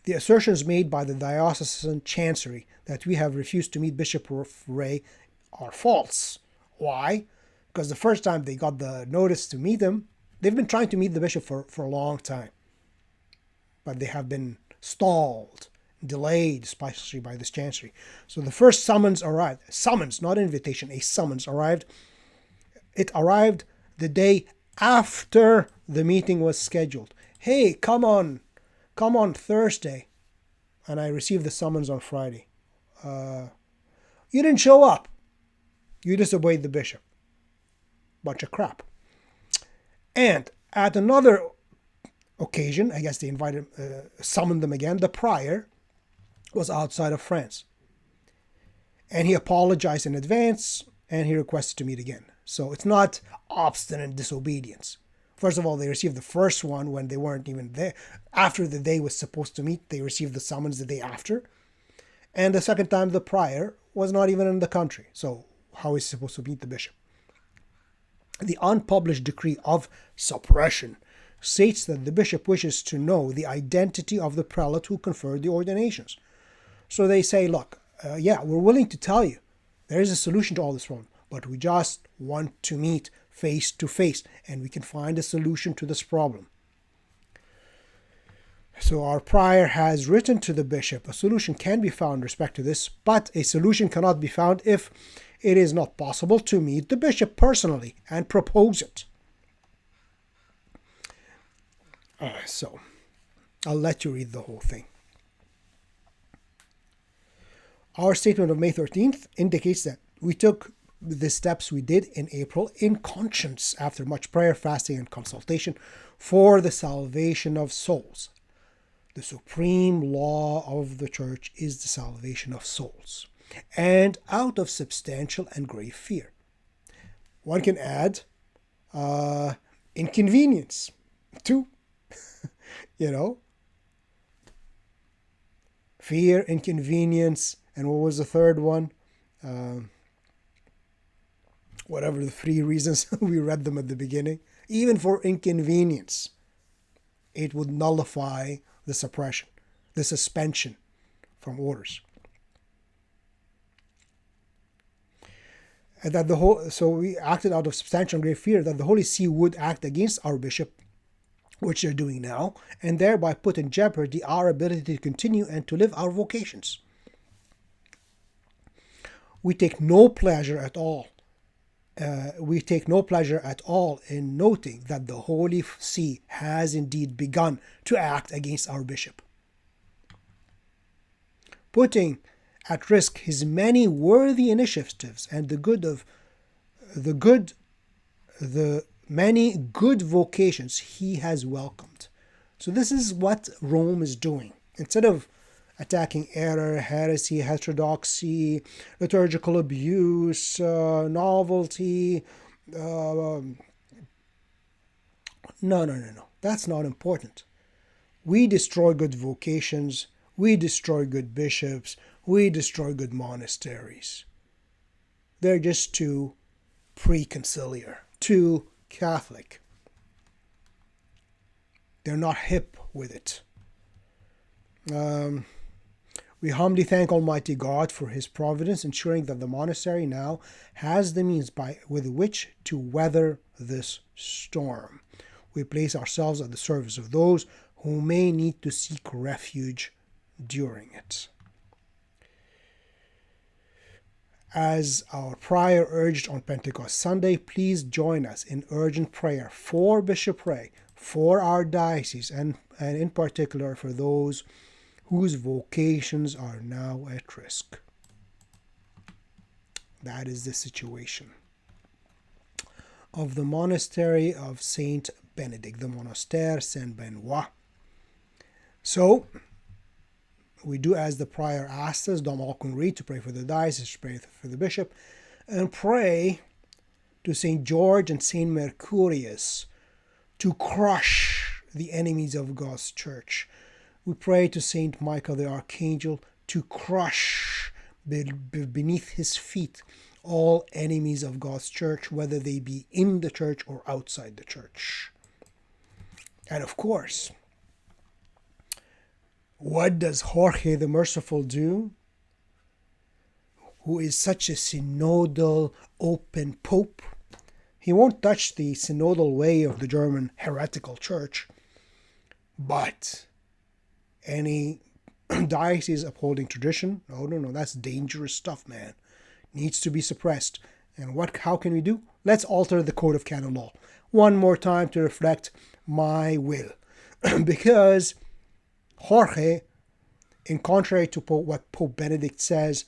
The assertions made by the diocesan chancery that we have refused to meet Bishop Ray are false. Why? Because the first time they got the notice to meet him, they've been trying to meet the bishop for a long time. But they have been stalled, delayed, especially by this chancery. So the first summons arrived. Summons, not invitation, a summons arrived. It arrived the day after the meeting was scheduled. Hey, come on Thursday. And I received the summons on Friday. You didn't show up. You disobeyed the bishop. Bunch of crap. And at another occasion, I guess they summoned them again, the prior was outside of France. And he apologized in advance, and he requested to meet again. So it's not obstinate disobedience. First of all, they received the first one when they weren't even there. After the day was supposed to meet, they received the summons the day after. And the second time, the prior was not even in the country. So how is he supposed to meet the bishop? The unpublished decree of suppression states that the bishop wishes to know the identity of the prelate who conferred the ordinations. So they say, look, we're willing to tell you there is a solution to all this problem, but we just want to meet face to face, and we can find a solution to this problem. So our prior has written to the bishop, a solution can be found with respect to this, but a solution cannot be found if it is not possible to meet the bishop personally and propose it. So I'll let you read the whole thing. Our statement of May 13th indicates that we took the steps we did in April in conscience after much prayer, fasting, and consultation for the salvation of souls. The supreme law of the church is the salvation of souls, and out of substantial and grave fear. One can add inconvenience too. Fear, inconvenience, and what was the third one? Whatever the three reasons, we read them at the beginning. Even for inconvenience, it would nullify the suppression, the suspension from orders. And that so we acted out of substantial and grave fear that the Holy See would act against our bishop, which they're doing now, and thereby put in jeopardy our ability to continue and to live our vocations. We take no pleasure at all. In noting that the Holy See has indeed begun to act against our bishop, putting at risk his many worthy initiatives and the many good vocations he has welcomed. So this is what Rome is doing. Instead of attacking error, heresy, heterodoxy, liturgical abuse, novelty, no. That's not important. We destroy good vocations, we destroy good bishops, we destroy good monasteries. They're just too pre-conciliar, too Catholic. They're not hip with it. We humbly thank Almighty God for His providence, ensuring that the monastery now has the means with which to weather this storm. We place ourselves at the service of those who may need to seek refuge during it. As our prior urged on Pentecost Sunday, please join us in urgent prayer for Bishop Ray, for our diocese, and in particular for those whose vocations are now at risk. That is the situation of the Monastery of St. Benedict, the Monastery Saint Benoit. So, we do as the prior asked us, Dom Alquin Reid, to pray for the diocese, pray for the bishop, and pray to St. George and St. Mercurius to crush the enemies of God's church. We pray to St. Michael the Archangel to crush beneath his feet all enemies of God's church, whether they be in the church or outside the church. And of course, What does Jorge the Merciful do? Who is such a synodal, open pope? He won't touch the synodal way of the German heretical church, but any diocese upholding tradition, no, that's dangerous stuff, man. Needs to be suppressed. And how can we do? Let's alter the code of canon law one more time to reflect my will. Because Jorge, in contrary to what Pope Benedict says,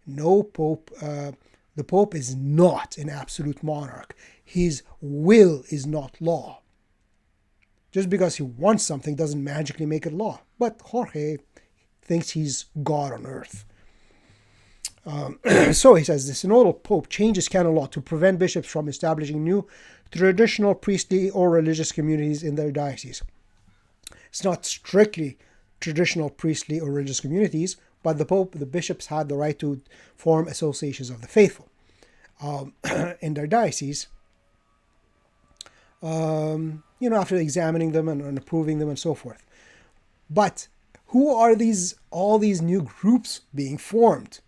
no pope, the pope is not an absolute monarch. His will is not law. Just because he wants something doesn't magically make it law. But Jorge thinks he's God on earth. So he says the synodal pope changes canon law to prevent bishops from establishing new traditional priestly or religious communities in their diocese. It's not strictly traditional priestly or religious communities, but the bishops had the right to form associations of the faithful in their diocese. After examining them and approving them and so forth. But who are all these new groups being formed?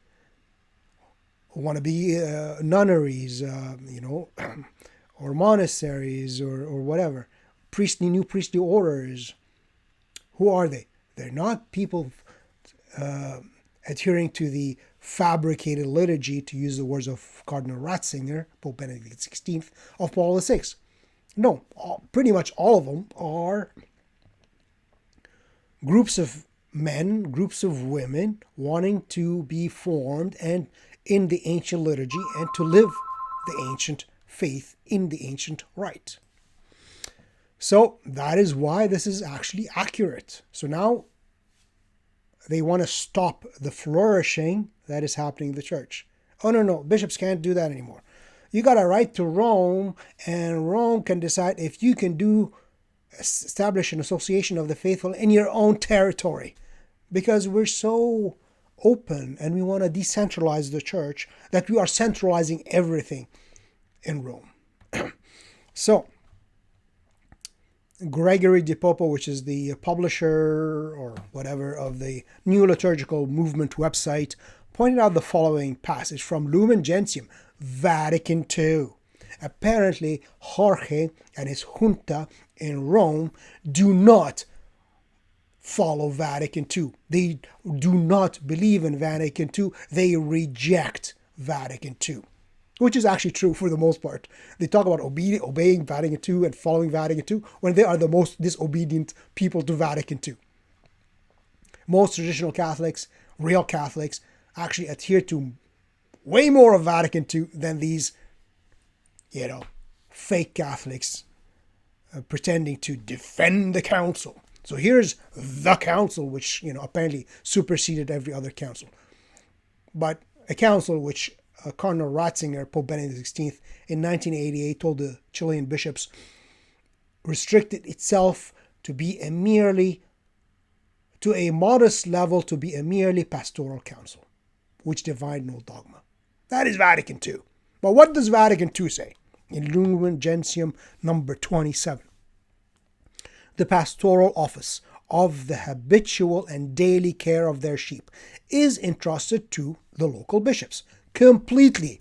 Who want to be nunneries, or monasteries or whatever, new priestly orders. Who are they? They're not people adhering to the fabricated liturgy, to use the words of Cardinal Ratzinger, Pope Benedict XVI, of Paul VI. No, pretty much all of them are groups of men, groups of women wanting to be formed and in the ancient liturgy and to live the ancient faith in the ancient rite. So that is why this is actually accurate. So now they want to stop the flourishing that is happening in the church. Oh, no, bishops can't do that anymore. You got a right to Rome, and Rome can decide if you can establish an association of the faithful in your own territory. Because we're so open and we want to decentralize the church that we are centralizing everything in Rome. So, Gregory Di Popo, which is the publisher or whatever of the New Liturgical Movement website, pointed out the following passage from Lumen Gentium, Vatican II. Apparently, Jorge and his junta in Rome do not follow Vatican II. They do not believe in Vatican II. They reject Vatican II, which is actually true for the most part. They talk about obeying Vatican II and following Vatican II when they are the most disobedient people to Vatican II. Most traditional Catholics, real Catholics, actually adhere to way more of Vatican II than these, fake Catholics pretending to defend the council. So here's the council, which, apparently superseded every other council. But a council which Cardinal Ratzinger, Pope Benedict XVI, in 1988 told the Chilean bishops restricted itself to a modest level, to be a merely pastoral council, which defined no dogma. That is Vatican II. But what does Vatican II say? In Lumen Gentium number 27. The pastoral office of the habitual and daily care of their sheep is entrusted to the local bishops completely.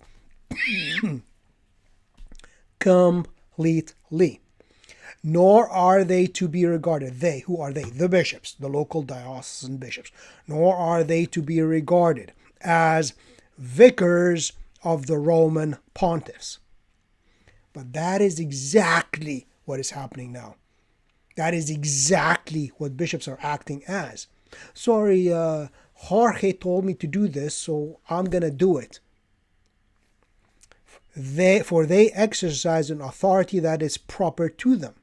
Completely. Nor are they to be regarded, who are they? The bishops, the local diocesan bishops. Nor are they to be regarded as vicars of the Roman pontiffs. But that is exactly what is happening now. That is exactly what bishops are acting as. Sorry, Jorge told me to do this, so I'm going to do it. They exercise an authority that is proper to them.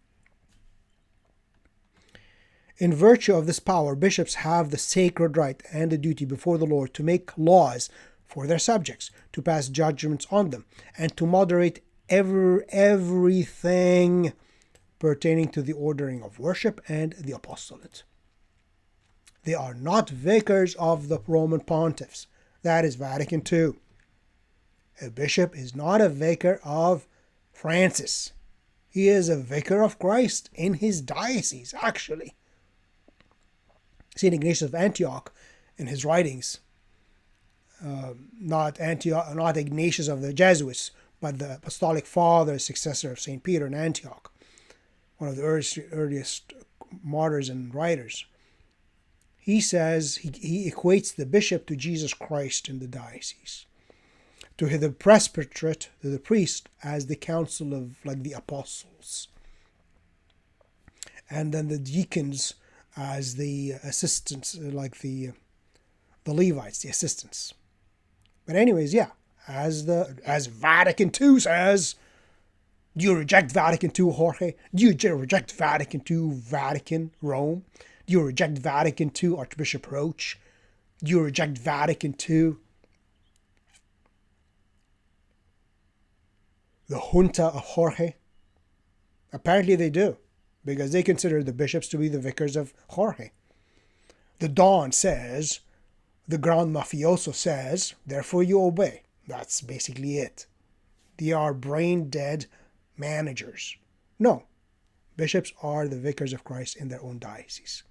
In virtue of this power, bishops have the sacred right and the duty before the Lord to make laws for their subjects, to pass judgments on them, and to moderate everything pertaining to the ordering of worship and the apostolate. They are not vicars of the Roman pontiffs. That is Vatican II. A bishop is not a vicar of Francis. He is a vicar of Christ in his diocese, actually. St. Ignatius of Antioch in his writings, not Ignatius of the Jesuits, but the Apostolic Father, successor of St. Peter in Antioch, one of the earliest martyrs and writers. He says, he equates the bishop to Jesus Christ in the diocese, to the presbyterate, to the priest, as the council of like the apostles, and then the deacons as the assistants, like the Levites, the assistants. But anyways, yeah, as Vatican II says, do you reject Vatican II, Jorge? Do you reject Vatican II, Vatican, Rome? Do you reject Vatican II, Archbishop Roach? Do you reject Vatican II, the junta of Jorge? Apparently they do, because they consider the bishops to be the vicars of Jorge. The Don says, the Grand Mafioso says, therefore you obey. That's basically it. They are brain dead managers. No, bishops are the vicars of Christ in their own diocese.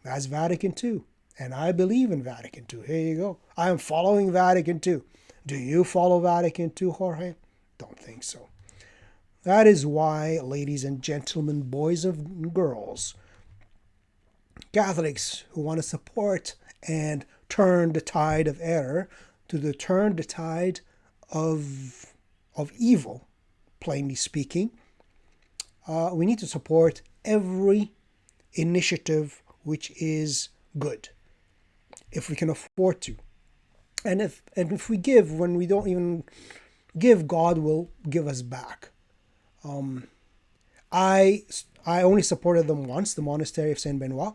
That's Vatican II. And I believe in Vatican II. Here you go. I am following Vatican II. Do you follow Vatican II, Jorge? Don't think so. That is why, ladies and gentlemen, boys and girls, Catholics who want to support and turn the tide of error to turn the tide of evil, plainly speaking, we need to support every initiative which is good, if we can afford to. And if we give when we don't even give, God will give us back. I only supported them once, the Monastery of Saint Benoit.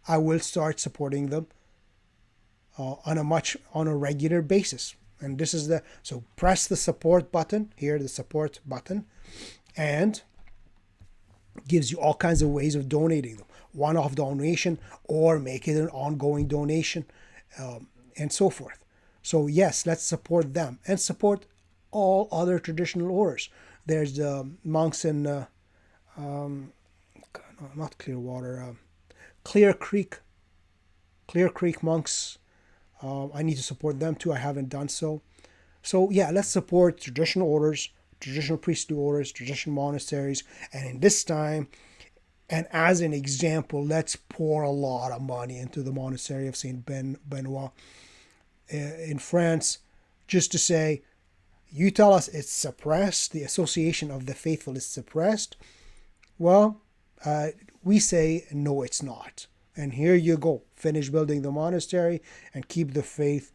I will start supporting them on a regular basis. And this is so press the support button here, the support button, and gives you all kinds of ways of donating them. One-off donation, or make it an ongoing donation, and so forth. So yes, let's support them and support all other traditional orders. There's the monks in not Clearwater, Clear Creek monks. I need to support them too. I haven't done so. So yeah, let's support traditional orders, traditional priestly orders, traditional monasteries, and in this time, and as an example, let's pour a lot of money into the Monastery of St. Benoit in France, just to say, you tell us it's suppressed, the Association of the Faithful is suppressed. Well, we say, no, it's not. And here you go. Finish building the monastery and keep the faith,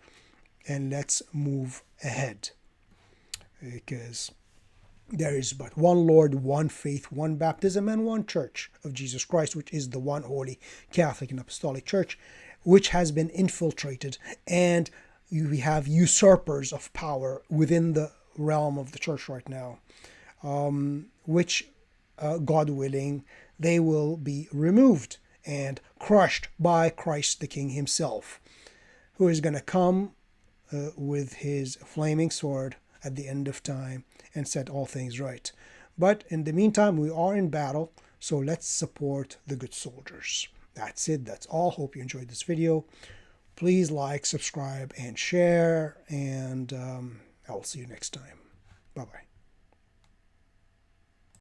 and let's move ahead. Because there is but one Lord, one faith, one baptism, and one church of Jesus Christ, which is the one holy Catholic and Apostolic Church, which has been infiltrated, and we have usurpers of power within the realm of the church right now, which, God willing, they will be removed and crushed by Christ the King himself, who is going to come with his flaming sword at the end of time and set all things right. But in the meantime, we are in battle, so let's support the good soldiers. That's it. That's all. Hope you enjoyed this video. Please like, subscribe, and share, and I'll see you next time. Bye-bye.